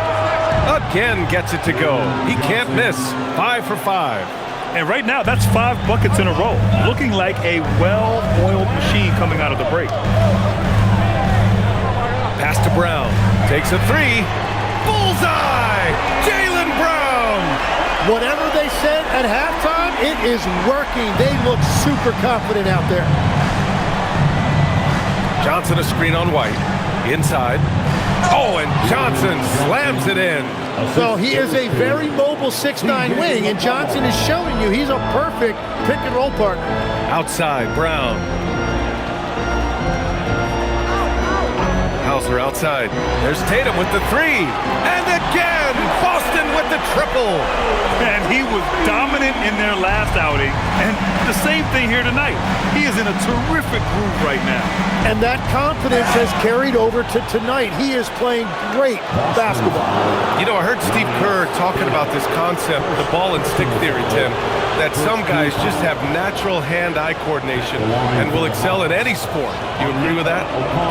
[SPEAKER 1] Again gets it to go. He can't miss. 5 for 5.
[SPEAKER 2] And right now, that's 5 buckets in a row. Looking like a well-oiled machine coming out of the break.
[SPEAKER 1] Pass to Brown. Takes a 3. Bullseye! Jalen Brown!
[SPEAKER 3] Whatever they said at halftime, it is working. They look super confident out there.
[SPEAKER 1] Johnson a screen on White. Inside. Oh, and Johnson slams it in.
[SPEAKER 3] So he is a very mobile 6'9" wing, and Johnson is showing you he's a perfect pick-and-roll partner.
[SPEAKER 1] Outside, Brown. Hauser outside. There's Tatum with the 3. And again, Boston with the triple.
[SPEAKER 2] And he was dominant in their last outing. And the same thing here tonight. He is in a terrific groove right now.
[SPEAKER 3] And that confidence has carried over to tonight. He is playing great basketball.
[SPEAKER 1] You know, I heard Steve Kerr talking about this concept, the ball and stick theory, Tim, that some guys just have natural hand-eye coordination and will excel in any sport. You agree with that?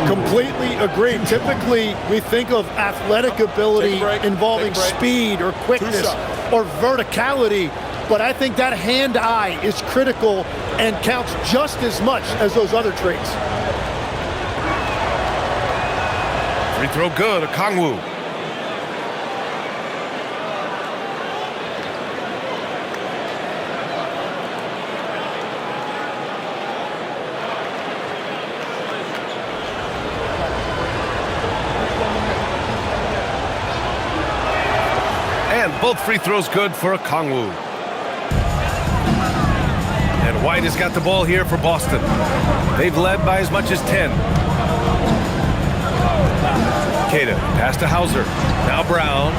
[SPEAKER 3] Completely agree. Typically, we think of athletic ability involving speed or quickness or verticality, but I think that hand-eye is critical and counts just as much as those other traits.
[SPEAKER 1] Free throw good, Okongwu. And both free throws good for Okongwu. And White has got the ball here for Boston. They've led by as much as 10. Kata, pass to Hauser. Now Brown.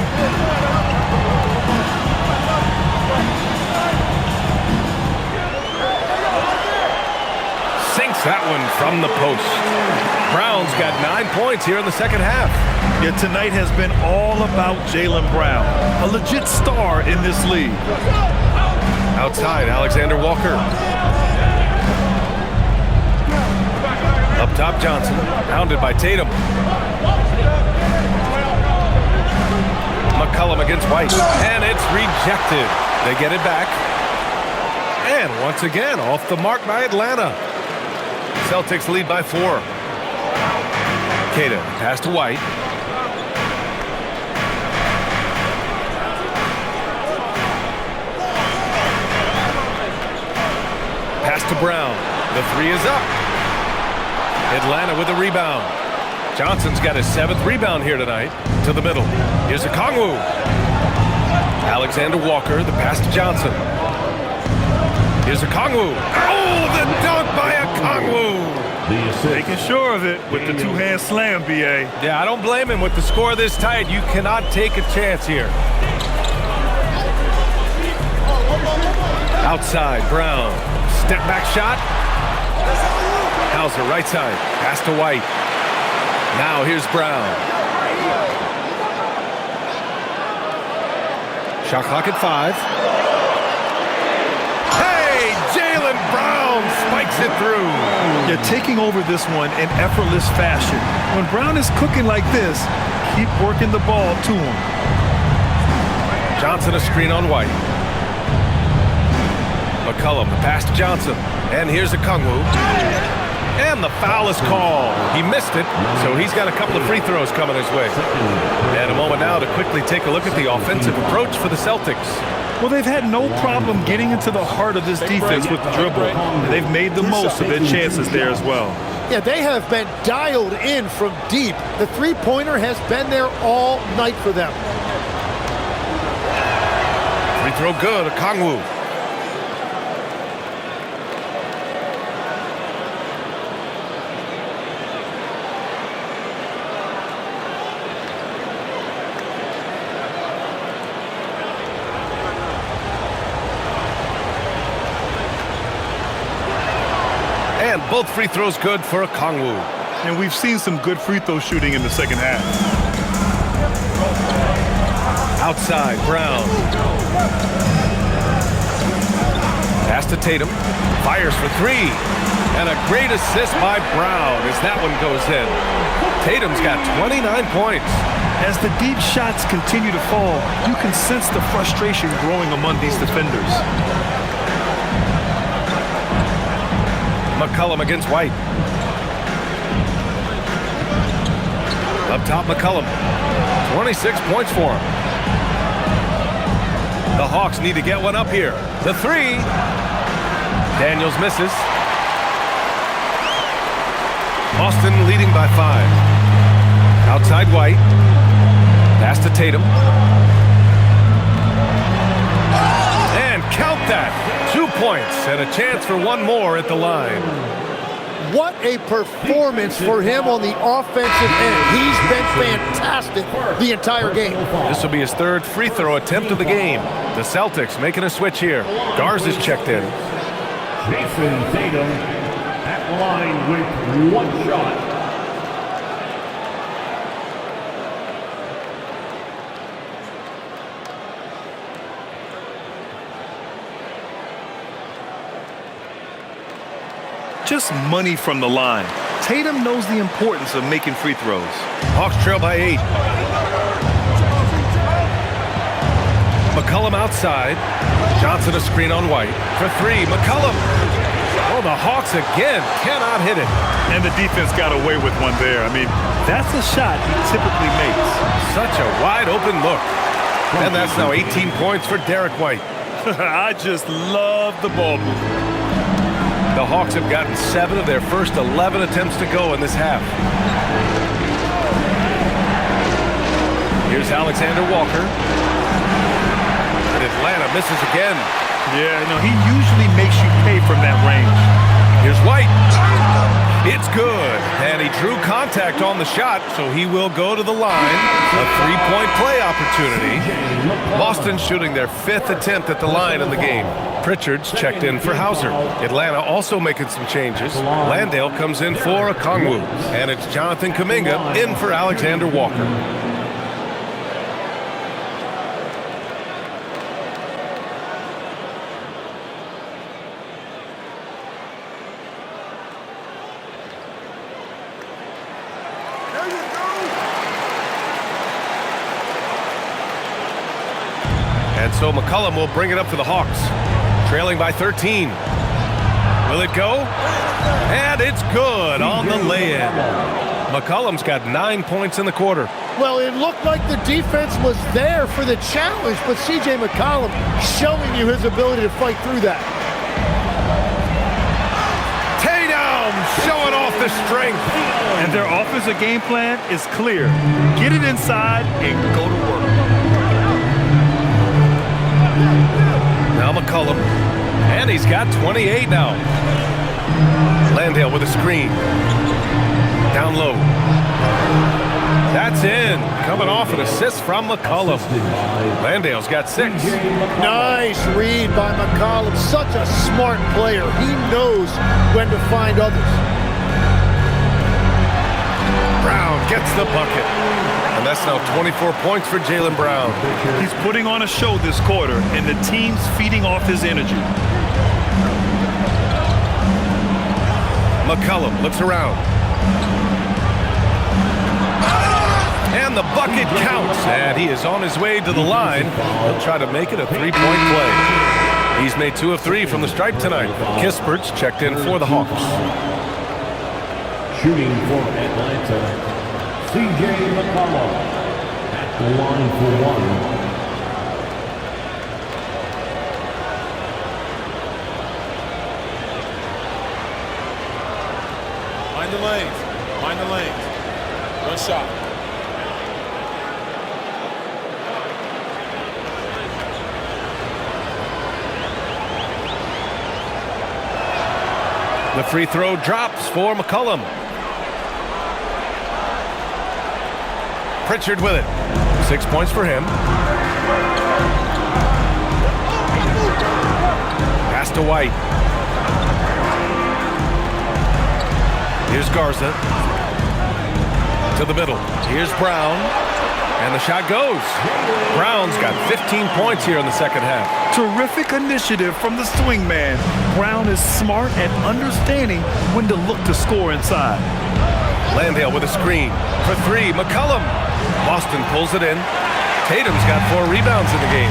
[SPEAKER 1] Sinks that one from the post. Brown's got 9 points here in the second half.
[SPEAKER 2] Yeah, tonight has been all about Jalen Brown, a legit star in this league.
[SPEAKER 1] Outside, Alexander Walker. Up top, Johnson, pounded by Tatum. McCollum against White, and it's rejected. They get it back. And once again, off the mark by Atlanta. Celtics lead by 4. Kata, pass to White. Pass to Brown. The 3 is up. Atlanta with a rebound. Johnson's got his 7th rebound here tonight. To the middle. Here's Okongwu. Alexander Walker, the pass to Johnson. Here's Okongwu. Oh, the dunk by Okongwu.
[SPEAKER 2] Making sure of it with the two-hand slam, B.A.
[SPEAKER 1] Yeah, I don't blame him. With the score this tight, you cannot take a chance here. Outside, Brown. Step back shot. Hauser, right side. Pass to White. Now here's Brown. Shot clock at 5. Hey, Jaylen Brown spikes it through.
[SPEAKER 2] You're taking over this one in effortless fashion. When Brown is cooking like this, keep working the ball to him.
[SPEAKER 1] Johnson a screen on White. McCollum, the pass to Johnson. And here's a Kongwu. And the foul is called. He missed it, so he's got a couple of free throws coming his way. And a moment now to quickly take a look at the offensive approach for the Celtics.
[SPEAKER 2] Well, they've had no problem getting into the heart of this defense with the dribble. And they've made the most of their chances there as well.
[SPEAKER 3] Yeah, they have been dialed in from deep. The three-pointer has been there all night for them.
[SPEAKER 1] Free throw good, a Kongwu. And both free throws good for a Kongwu.
[SPEAKER 2] And we've seen some good free throw shooting in the second half.
[SPEAKER 1] Outside, Brown. Pass to Tatum. Fires for 3. And a great assist by Brown as that one goes in. Tatum's got 29 points.
[SPEAKER 2] As the deep shots continue to fall, you can sense the frustration growing among these defenders.
[SPEAKER 1] McCollum against White. Up top, McCollum. 26 points for him. The Hawks need to get one up here. The 3. Daniels misses. Boston leading by 5. Outside White. Pass to Tatum. And count that. 2 points and a chance for one more at the line.
[SPEAKER 3] What a performance for him on the offensive end. He's been fantastic the entire game.
[SPEAKER 1] This will be his 3rd free throw attempt of the game. The Celtics making a switch here. Garza's checked in.
[SPEAKER 4] Jason Tatum at the line with 1 shot.
[SPEAKER 2] Just money from the line. Tatum knows the importance of making free throws.
[SPEAKER 1] Hawks trail by 8. McCollum outside. Johnson a screen on White. For 3, McCollum. Oh, the Hawks again cannot hit it.
[SPEAKER 2] And the defense got away with one there. I mean, that's a shot he typically makes.
[SPEAKER 1] Such a wide open look. And that's now 18 points for Derek White.
[SPEAKER 2] I just love the ball movement.
[SPEAKER 1] The Hawks have gotten 7 of their first 11 attempts to go in this half. Here's Alexander Walker. And Atlanta misses again.
[SPEAKER 2] Yeah, no, he usually makes you pay from that range.
[SPEAKER 1] Here's White. It's good. And he drew contact on the shot, so he will go to the line. A 3-point play opportunity. Boston shooting their 5th attempt at the line in the game. Pritchard's checked in for Hauser. Atlanta also making some changes. Landale comes in for a Kongwu. And it's Jonathan Kuminga in for Alexander Walker. And so McCollum will bring it up for the Hawks. Trailing by 13. Will it go? And it's good on the lay-in. McCollum's got 9 points in the quarter.
[SPEAKER 3] Well, it looked like the defense was there for the challenge, but C.J. McCollum showing you his ability to fight through that.
[SPEAKER 1] Tatum showing off the strength.
[SPEAKER 2] And their offensive game plan is clear. Get it inside and go to work.
[SPEAKER 1] Now McCollum, and he's got 28 now. Landale with a screen. Down low. That's in. Coming off an assist from McCollum. Landale's got 6.
[SPEAKER 3] Nice read by McCollum. Such a smart player. He knows when to find others.
[SPEAKER 1] Brown gets the bucket. And that's now 24 points for Jaylen Brown.
[SPEAKER 2] He's putting on a show this quarter, and the team's feeding off his energy.
[SPEAKER 1] McCollum looks around. And the bucket counts, and he is on his way to the line. He'll try to make it a three-point play. He's made 2 of 3 from the stripe tonight. Kispert's checked in for the Hawks.
[SPEAKER 4] Shooting for Atlanta, C.J. McCollum at the line for 1.
[SPEAKER 5] Mind the lanes. Mind the lanes. One shot.
[SPEAKER 1] The free throw drops for McCollum. Pritchard with it. 6 points for him. Pass to White. Here's Garza. To the middle. Here's Brown. And the shot goes. Brown's got 15 points here in the second half.
[SPEAKER 2] Terrific initiative from the swing man. Brown is smart at understanding when to look to score inside.
[SPEAKER 1] Landale with a screen. For 3, McCollum. Boston pulls it in. Tatum's got 4 rebounds in the game.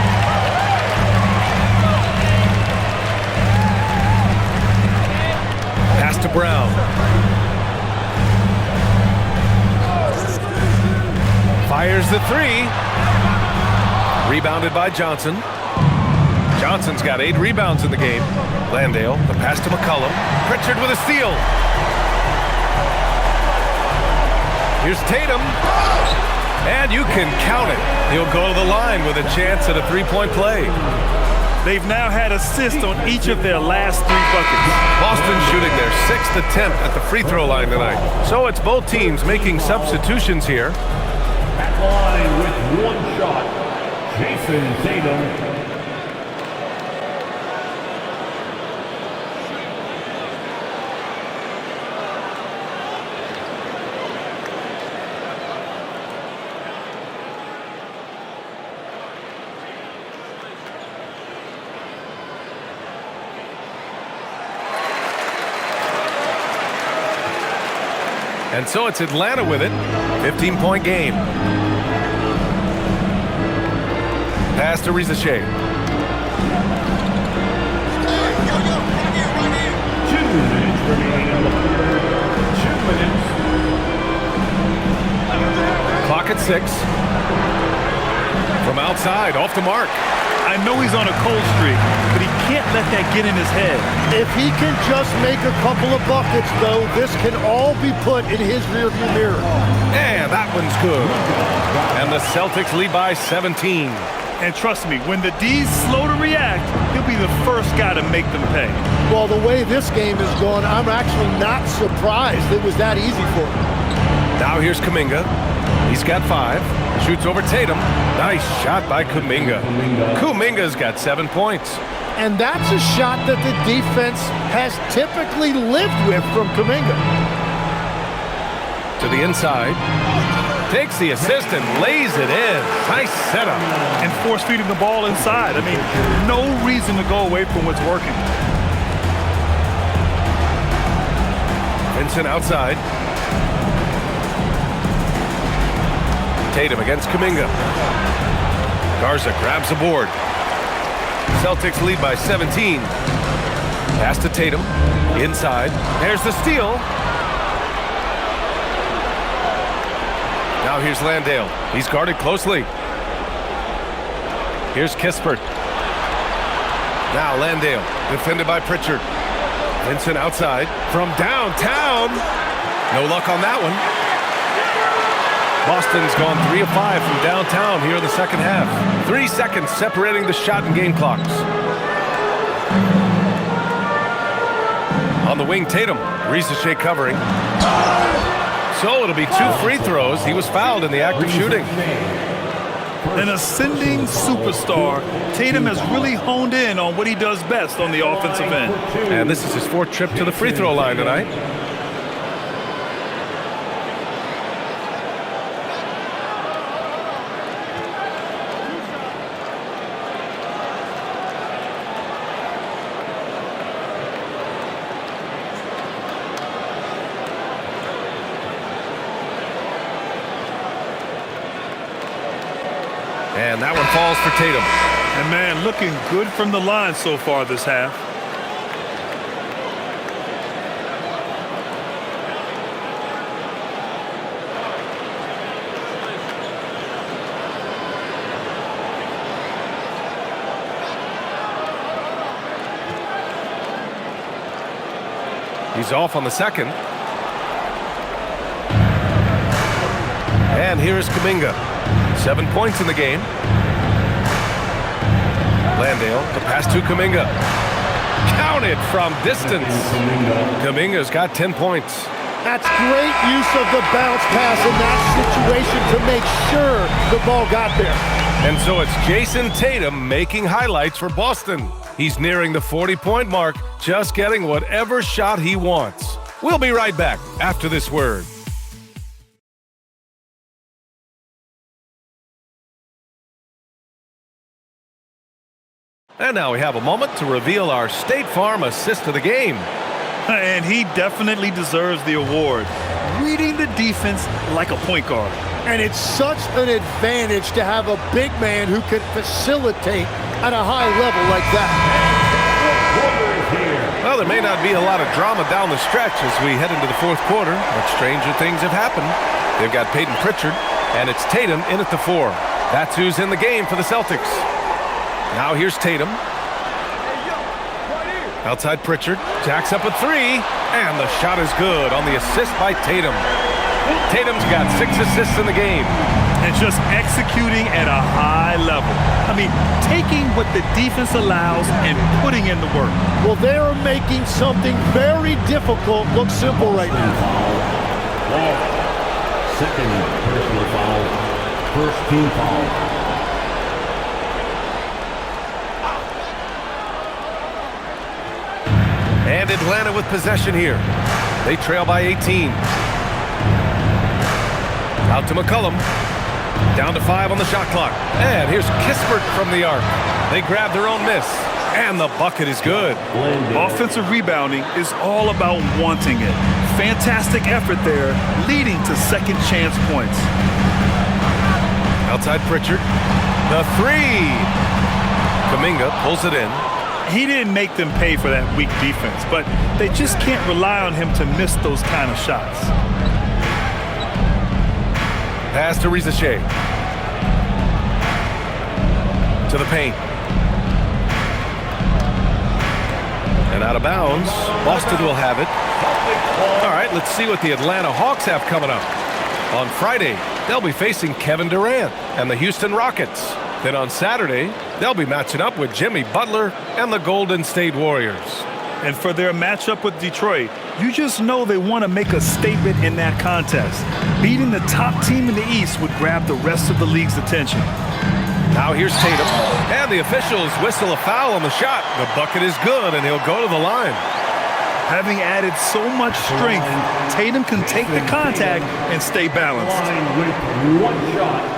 [SPEAKER 1] Pass to Brown. Fires the 3. Rebounded by Johnson. Johnson's got 8 rebounds in the game. Landale, the pass to McCollum. Pritchard with a steal. Here's Tatum. And you can count it. He'll go to the line with a chance at a 3-point play.
[SPEAKER 2] They've now had assists on each of their last 3 buckets.
[SPEAKER 1] Boston shooting their 6th attempt at the free throw line tonight. So it's both teams making substitutions here.
[SPEAKER 4] At line with 1 shot, Jason Tatum.
[SPEAKER 1] And so it's Atlanta with it. 15-point game. Pass to Rizachet.
[SPEAKER 4] 2 minutes remaining on the quarter. 2 minutes.
[SPEAKER 1] Clock at 6. From outside, off the mark.
[SPEAKER 2] I know he's on a cold streak, but he can't let that get in his head.
[SPEAKER 3] If he can just make a couple of buckets, though, this can all be put in his rearview mirror.
[SPEAKER 1] And that one's good. And the Celtics lead by 17.
[SPEAKER 2] And trust me, when the D's slow to react, he'll be the first guy to make them pay.
[SPEAKER 3] Well, the way this game is going, I'm actually not surprised it was that easy for him.
[SPEAKER 1] Now here's Kuminga. He's got 5. Shoots over Tatum. Nice shot by Kuminga. Kuminga's got 7 points.
[SPEAKER 3] And that's a shot that the defense has typically lived with from Kuminga.
[SPEAKER 1] To the inside. Takes the assist and lays it in. Nice setup.
[SPEAKER 2] And force feeding the ball inside. I mean, no reason to go away from what's working.
[SPEAKER 1] Vincent outside. Tatum against Kuminga. Garza grabs the board. Celtics lead by 17. Pass to Tatum. Inside. There's the steal. Now here's Landale. He's guarded closely. Here's Kispert. Now Landale, defended by Pritchard. Vincent outside from downtown. No luck on that one. Boston's gone 3 of 5 from downtown here in the second half. 3 seconds separating the shot and game clocks. On the wing, Tatum. Rizachet covering. So it'll be 2 free throws. He was fouled in the act of shooting.
[SPEAKER 2] An ascending superstar, Tatum has really honed in on what he does best on the offensive end.
[SPEAKER 1] And this is his 4th trip to the free throw line tonight. And that one falls for Tatum.
[SPEAKER 2] And man, looking good from the line so far this half.
[SPEAKER 1] He's off on the second. And here's Kuminga. 7 points in the game. Landale, the pass to Kuminga. Counted from distance. Kuminga's got 10 points.
[SPEAKER 3] That's great use of the bounce pass in that situation to make sure the ball got there.
[SPEAKER 1] And so it's Jason Tatum making highlights for Boston. He's nearing the 40-point mark, just getting whatever shot he wants. We'll be right back after this word. And now we have a moment to reveal our State Farm assist of the game.
[SPEAKER 2] And he definitely deserves the award. Reading the defense like a point guard.
[SPEAKER 3] And it's such an advantage to have a big man who can facilitate at a high level like that.
[SPEAKER 1] Well, there may not be a lot of drama down the stretch as we head into the fourth quarter, but stranger things have happened. They've got Peyton Pritchard, and it's Tatum in at the 4. That's who's in the game for the Celtics. Now here's Tatum. Outside Pritchard, jacks up a 3, and the shot is good on the assist by Tatum. Tatum's got 6 assists in the game.
[SPEAKER 2] And just executing at a high level. I mean, taking what the defense allows and putting in the work.
[SPEAKER 3] Well, they're making something very difficult look simple right now.
[SPEAKER 4] Second personal foul. First team foul.
[SPEAKER 1] And Atlanta with possession here. They trail by 18. Out to McCollum. Down to 5 on the shot clock. And here's Kispert from the arc. They grab their own miss. And the bucket is good.
[SPEAKER 2] Offensive rebounding is all about wanting it. Fantastic effort there, leading to second chance points.
[SPEAKER 1] Outside Pritchard. The 3. Kuminga pulls it in.
[SPEAKER 2] He didn't make them pay for that weak defense, but they just can't rely on him to miss those kind of shots.
[SPEAKER 1] Pass to Riza Shea. To the paint. And out of bounds. Boston will have it. All right, let's see what the Atlanta Hawks have coming up. On Friday, they'll be facing Kevin Durant and the Houston Rockets. Then on Saturday, they'll be matching up with Jimmy Butler and the Golden State Warriors.
[SPEAKER 2] And for their matchup with Detroit, you just know they want to make a statement in that contest. Beating the top team in the East would grab the rest of the league's attention.
[SPEAKER 1] Now here's Tatum, and the officials whistle a foul on the shot. The bucket is good, and he'll go to the line.
[SPEAKER 2] Having added so much strength, Tatum can take the contact and stay balanced.
[SPEAKER 4] With one shot.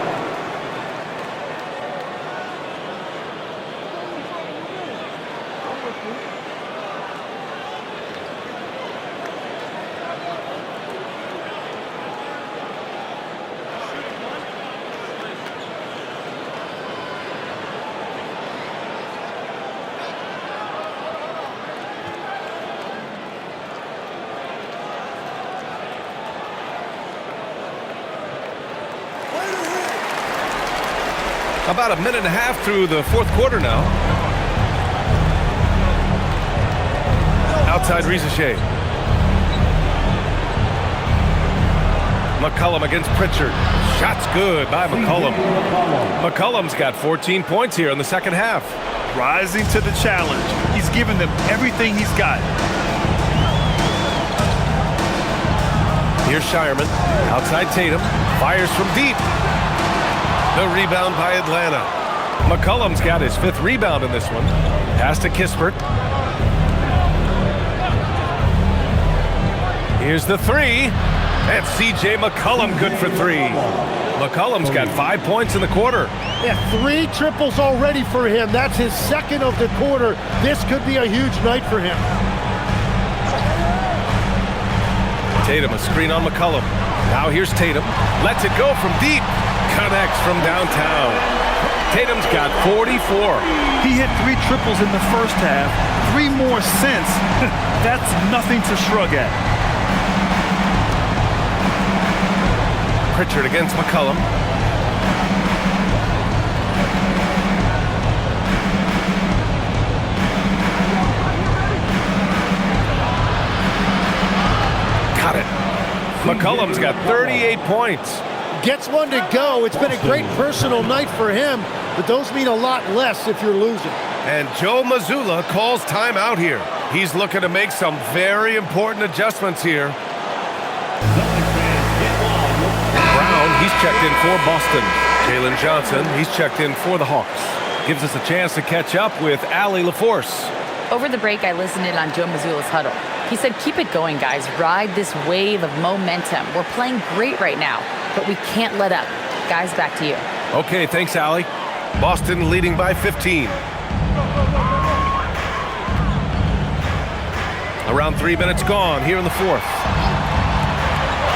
[SPEAKER 1] About a minute and a half through the fourth quarter now. Outside Riza Shea. McCollum against Pritchard. Shot's good by McCollum. McCollum's got 14 points here in the second half.
[SPEAKER 2] Rising to the challenge. He's given them everything he's got.
[SPEAKER 1] Here's Shireman. Outside Tatum. Fires from deep. The rebound by Atlanta. McCollum's got his 5th rebound in this one. Pass to Kispert. Here's the 3. And C.J. McCollum good for 3. McCollum's got 5 points in the quarter.
[SPEAKER 3] Yeah, 3 triples already for him. That's his 2nd of the quarter. This could be a huge night for him.
[SPEAKER 1] Tatum, a screen on McCollum. Now here's Tatum. Lets it go from deep. Connects from downtown. Tatum's got 44.
[SPEAKER 2] He hit 3 triples in the first half, 3 more since. That's nothing to shrug at.
[SPEAKER 1] Pritchard against McCollum. Got it. McCollum's got 38 points.
[SPEAKER 3] Gets one to go. It's been a great personal night for him, but those mean a lot less if you're losing.
[SPEAKER 1] And Joe Mazzulla calls timeout here. He's looking to make some very important adjustments here. Brown, he's checked in for Boston. Jalen Johnson, he's checked in for the Hawks. Gives us a chance to catch up with Allie LaForce.
[SPEAKER 6] Over the break, I listened in on Joe Mazzulla's huddle. He said, keep it going, guys. Ride this wave of momentum. We're playing great right now, but we can't let up. Guys, back to you.
[SPEAKER 1] Okay, thanks, Allie. Boston leading by 15. Around 3 minutes gone here in the fourth.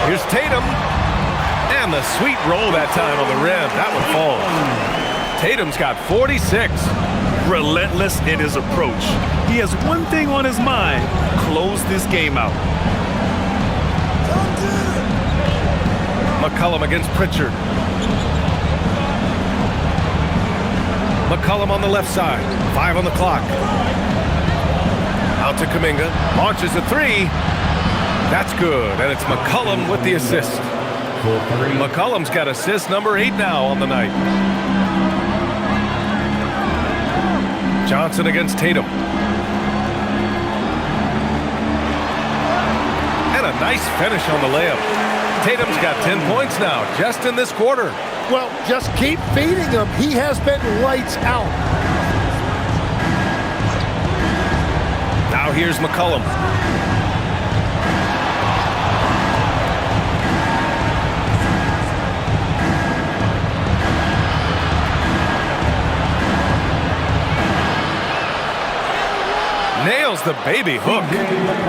[SPEAKER 1] Here's Tatum. And the sweet roll that time on the rim. That one falls. Tatum's got 46.
[SPEAKER 2] Relentless in his approach. He has one thing on his mind: close this game out.
[SPEAKER 1] McCollum against Pritchard. McCollum on the left side. 5 on the clock. Out to Kuminga. Launches a 3. That's good. And it's McCollum with the assist. McCollum's got assist number 8 now on the night. Johnson against Tatum. And a nice finish on the layup. Tatum's got 10 points now, just in this quarter.
[SPEAKER 3] Well, just keep feeding him. He has been lights out.
[SPEAKER 1] Now here's McCollum. Nails the baby hook.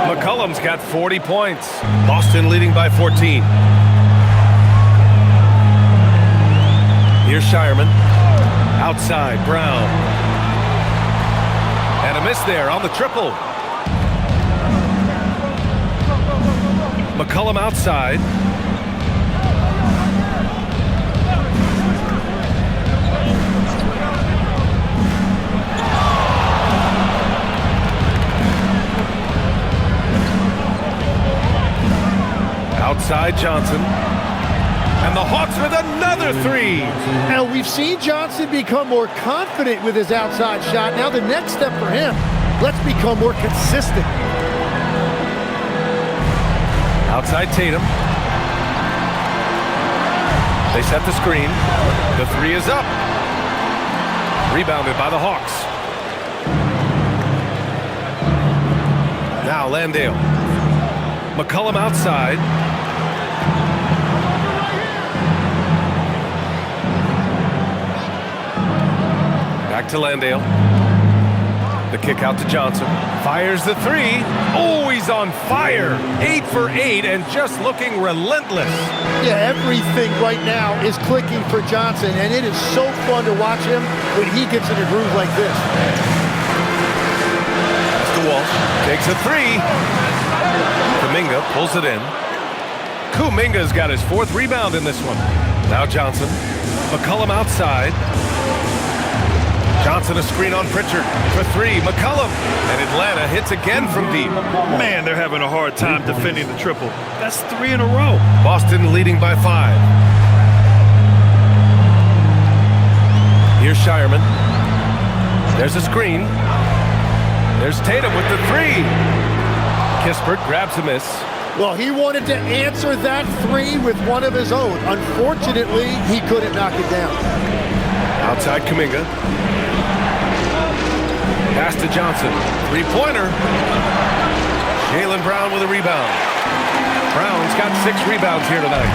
[SPEAKER 1] McCollum's got 40 points. Boston leading by 14. Here's Shireman. Outside, Brown. And a miss there on the triple. McCollum outside. Outside Johnson. And the Hawks with another 3.
[SPEAKER 3] Now, we've seen Johnson become more confident with his outside shot. Now the next step for him, let's become more consistent.
[SPEAKER 1] Outside Tatum. They set the screen. The 3 is up. Rebounded by the Hawks. Now Landale. McCollum outside. Back to Landale. The kick out to Johnson. Fires the 3. Oh, he's on fire. 8 for 8 and just looking relentless.
[SPEAKER 3] Yeah, everything right now is clicking for Johnson, and it is so fun to watch him when he gets in a groove like this.
[SPEAKER 1] That's the Walsh. Takes a 3. Kuminga pulls it in. Kuminga's got his 4th rebound in this one. Now Johnson. McCollum outside. Johnson a screen on Pritchard for 3. McCollum. And Atlanta hits again from deep.
[SPEAKER 2] Man, they're having a hard time defending the triple. That's 3 in a row.
[SPEAKER 1] Boston leading by 5. Here's Shireman. There's a screen. There's Tatum with the 3. Kispert grabs a miss.
[SPEAKER 3] Well, he wanted to answer that 3 with one of his own. Unfortunately, he couldn't knock it down.
[SPEAKER 1] Outside Kuminga. Pass to Johnson. 3-pointer. Jaylen Brown with a rebound. Brown's got 6 rebounds here tonight.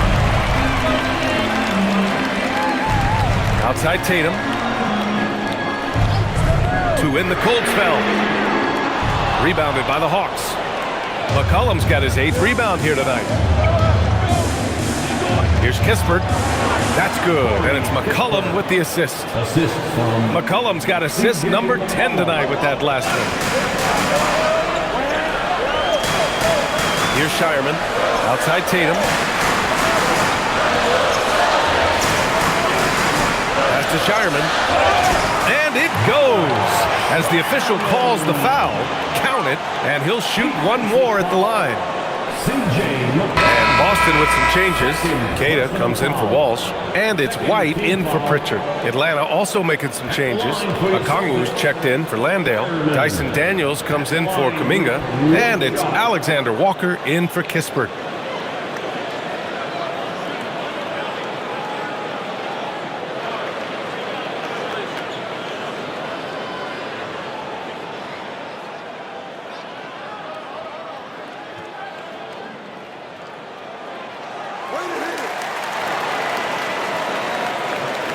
[SPEAKER 1] Outside Tatum. To win the cold spell. Rebounded by the Hawks. McCollum's got his 8th rebound here tonight. Here's Kispert. That's good, and it's McCollum with the assist.
[SPEAKER 4] Assist from
[SPEAKER 1] McCollum's got assist number 10 tonight with that last one. Here's Shireman. Outside Tatum. Pass to Shireman. And it goes. As the official calls the foul, count it, and he'll shoot one more at the line. And Boston with some changes. Queta comes in for Walsh, and it's White in for Pritchard. Atlanta also making some changes. Okongwu's checked in for Landale. Dyson Daniels comes in for Kuminga, and it's Alexander Walker in for Kispert.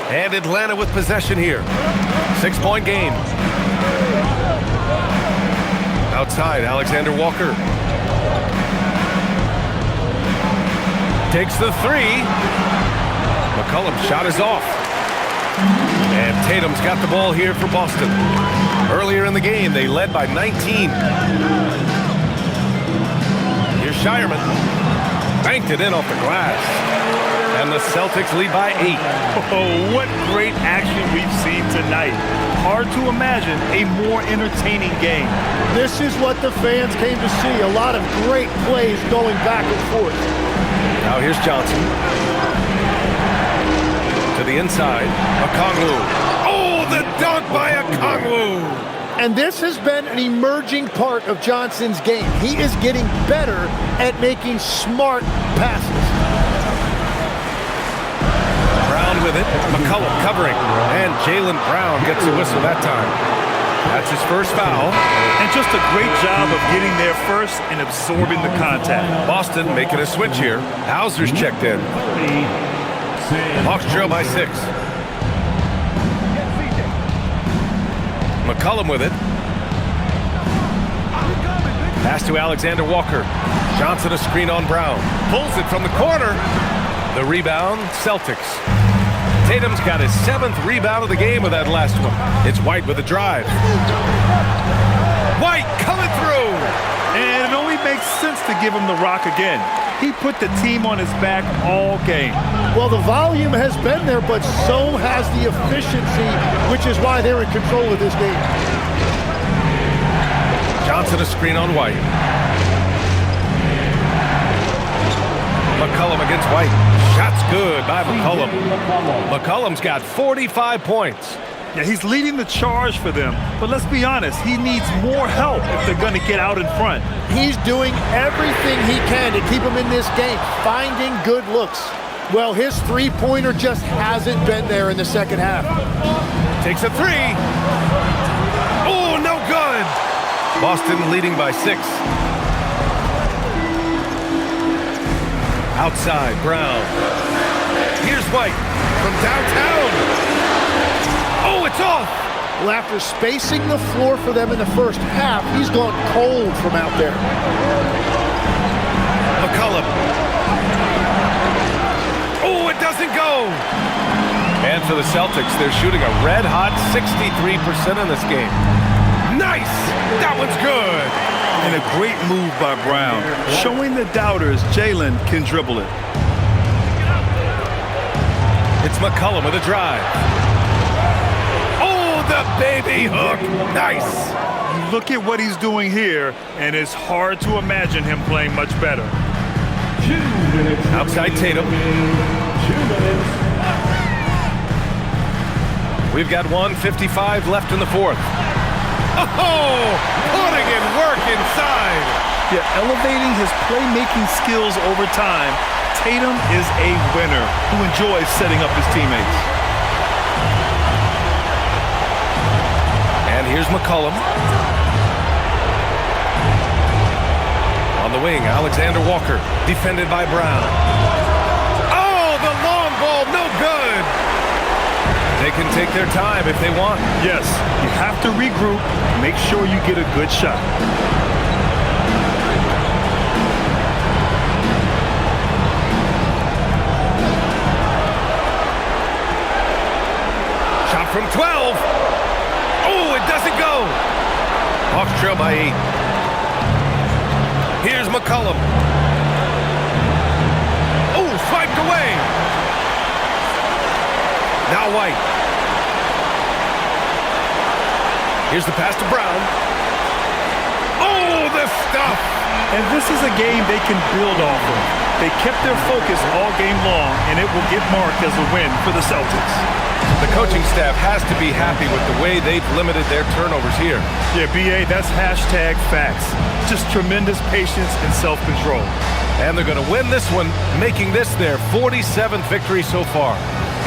[SPEAKER 1] And Atlanta with possession here. 6-point game. Outside, Alexander Walker. Takes the three. McCollum's shot is off. And Tatum's got the ball here for Boston. Earlier in the game, they led by 19. Here's Shireman. Banked it in off the glass. And the Celtics lead by 8.
[SPEAKER 2] Oh, what great action we've seen tonight. Hard to imagine a more entertaining game.
[SPEAKER 3] This is what the fans came to see. A lot of great plays going back and forth.
[SPEAKER 1] Now here's Johnson. To the inside. Okongwu. Oh, the dunk by Okongwu.
[SPEAKER 3] And this has been an emerging part of Johnson's game. He is getting better at making smart passes.
[SPEAKER 1] With it, McCollum covering, and Jaylen Brown gets a whistle that time. That's his first foul.
[SPEAKER 2] And just a great job of getting there first and absorbing the contact.
[SPEAKER 1] Boston making a switch here. Hauser's checked in. Hawks trail by 6. McCollum with it. Pass to Alexander Walker. Johnson a screen on Brown. Pulls it from the corner. The rebound, Celtics. Tatum's got his 7th rebound of the game with that last one. It's White with a drive. White coming through.
[SPEAKER 2] And it only makes sense to give him the rock again. He put the team on his back all game.
[SPEAKER 3] Well, the volume has been there, but so has the efficiency, which is why they're in control of this game.
[SPEAKER 1] Johnson a screen on White. McCollum against White. Shot's good by McCollum. McCollum's got 45 points.
[SPEAKER 2] Yeah, he's leading the charge for them, but let's be honest, he needs more help if they're going to get out in front.
[SPEAKER 3] He's doing everything he can to keep him in this game, finding good looks. Well, his three-pointer just hasn't been there in the second half.
[SPEAKER 1] Takes a three. Oh, no good. Boston leading by 6. Outside, Brown. Here's White from downtown. Oh, it's off.
[SPEAKER 3] Well, after spacing the floor for them in the first half, he's gone cold from out there.
[SPEAKER 1] McCollum. Oh, it doesn't go. And for the Celtics, they're shooting a red-hot 63% in this game. Nice. That one's good.
[SPEAKER 2] And a great move by Brown, showing the doubters Jaylen can dribble it.
[SPEAKER 1] It's McCollum with a drive. Oh, the baby hook. Nice.
[SPEAKER 2] You look at what he's doing here, and it's hard to imagine him playing much better.
[SPEAKER 4] 2 minutes.
[SPEAKER 1] Outside Tatum.
[SPEAKER 4] 2 minutes.
[SPEAKER 1] We've got 1:55 left in the 4th. Oh, putting in work inside.
[SPEAKER 2] Yeah, elevating his playmaking skills over time, Tatum is a winner who enjoys setting up his teammates.
[SPEAKER 1] And here's McCollum. On the wing, Alexander Walker, defended by Brown. Oh, the long ball, no good. They can take their time if they want.
[SPEAKER 2] Yes, you have to regroup, make sure you get a good shot.
[SPEAKER 1] from 12. Oh, it doesn't go. Hawks trail by 8. Here's McCollum. Oh, swiped away. Now White. Here's the pass to Brown. Oh, the stuff.
[SPEAKER 2] And this is a game they can build off of. They kept their focus all game long, and it will get marked as a win for the Celtics.
[SPEAKER 1] The coaching staff has to be happy with the way they've limited their turnovers here.
[SPEAKER 2] Yeah, BA, that's hashtag facts. Just tremendous patience and self-control.
[SPEAKER 1] And they're going to win this one, making this their 47th victory so far.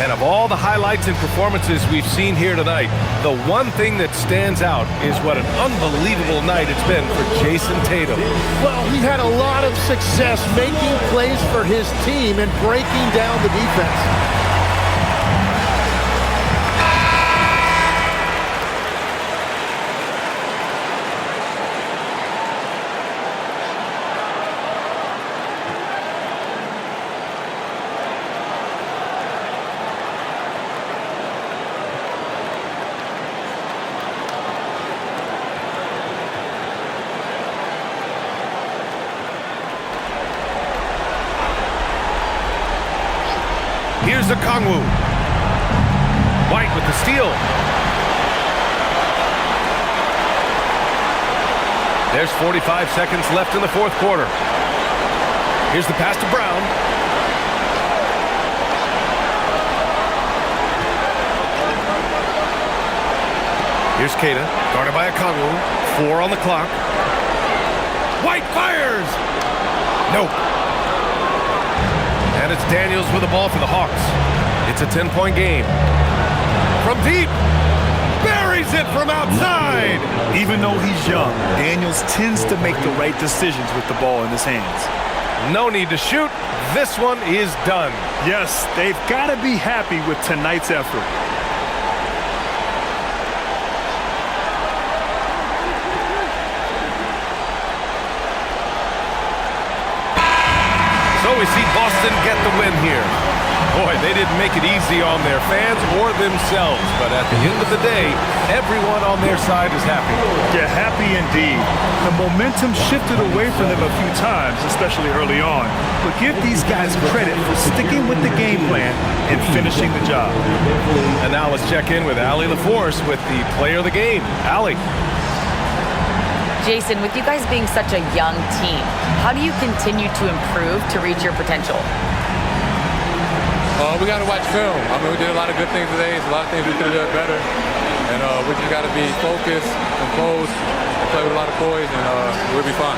[SPEAKER 1] And of all the highlights and performances we've seen here tonight, the one thing that stands out is what an unbelievable night it's been for Jason Tatum.
[SPEAKER 3] Well, he had a lot of success making plays for his team and breaking down the defense.
[SPEAKER 1] Here's Okongwu. White with the steal. There's 45 seconds left in the fourth quarter. Here's the pass to Brown. Here's Keita, guarded by Okongwu. 4 on the clock. White fires! Nope. And it's Daniels with the ball for the Hawks. It's a 10-point game. From deep, buries it from outside.
[SPEAKER 2] Even though he's young, Daniels tends to make the right decisions with the ball in his hands.
[SPEAKER 1] No need to shoot. This one is done.
[SPEAKER 2] Yes, they've got to be happy with tonight's effort.
[SPEAKER 1] So we see Boston get the win here. Boy, they didn't make it easy on their fans or themselves, but at the end of the day, everyone on their side is happy.
[SPEAKER 2] Yeah, happy indeed. The momentum shifted away from them a few times, especially early on. But give these guys credit for sticking with the game plan and finishing the job.
[SPEAKER 1] And now let's check in with Allie LaForce with the player of the game. Allie.
[SPEAKER 6] Jason, with you guys being such a young team, how do you continue to improve to reach your potential?
[SPEAKER 10] We got to watch film. I mean, we did a lot of good things today. There's a lot of things we could have done better. And we just got to be focused, composed, and play with a lot of poise, and we'll be fine.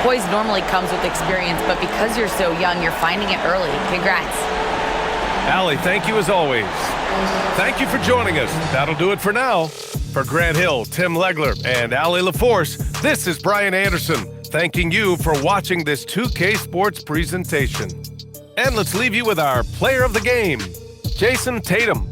[SPEAKER 6] Poise normally comes with experience, but because you're so young, you're finding it early. Congrats.
[SPEAKER 1] Allie, thank you as always. Thank you for joining us. That'll do it for now. For Grant Hill, Tim Legler, and Allie LaForce, this is Brian Anderson, thanking you for watching this 2K Sports presentation. And let's leave you with our player of the game, Jason Tatum.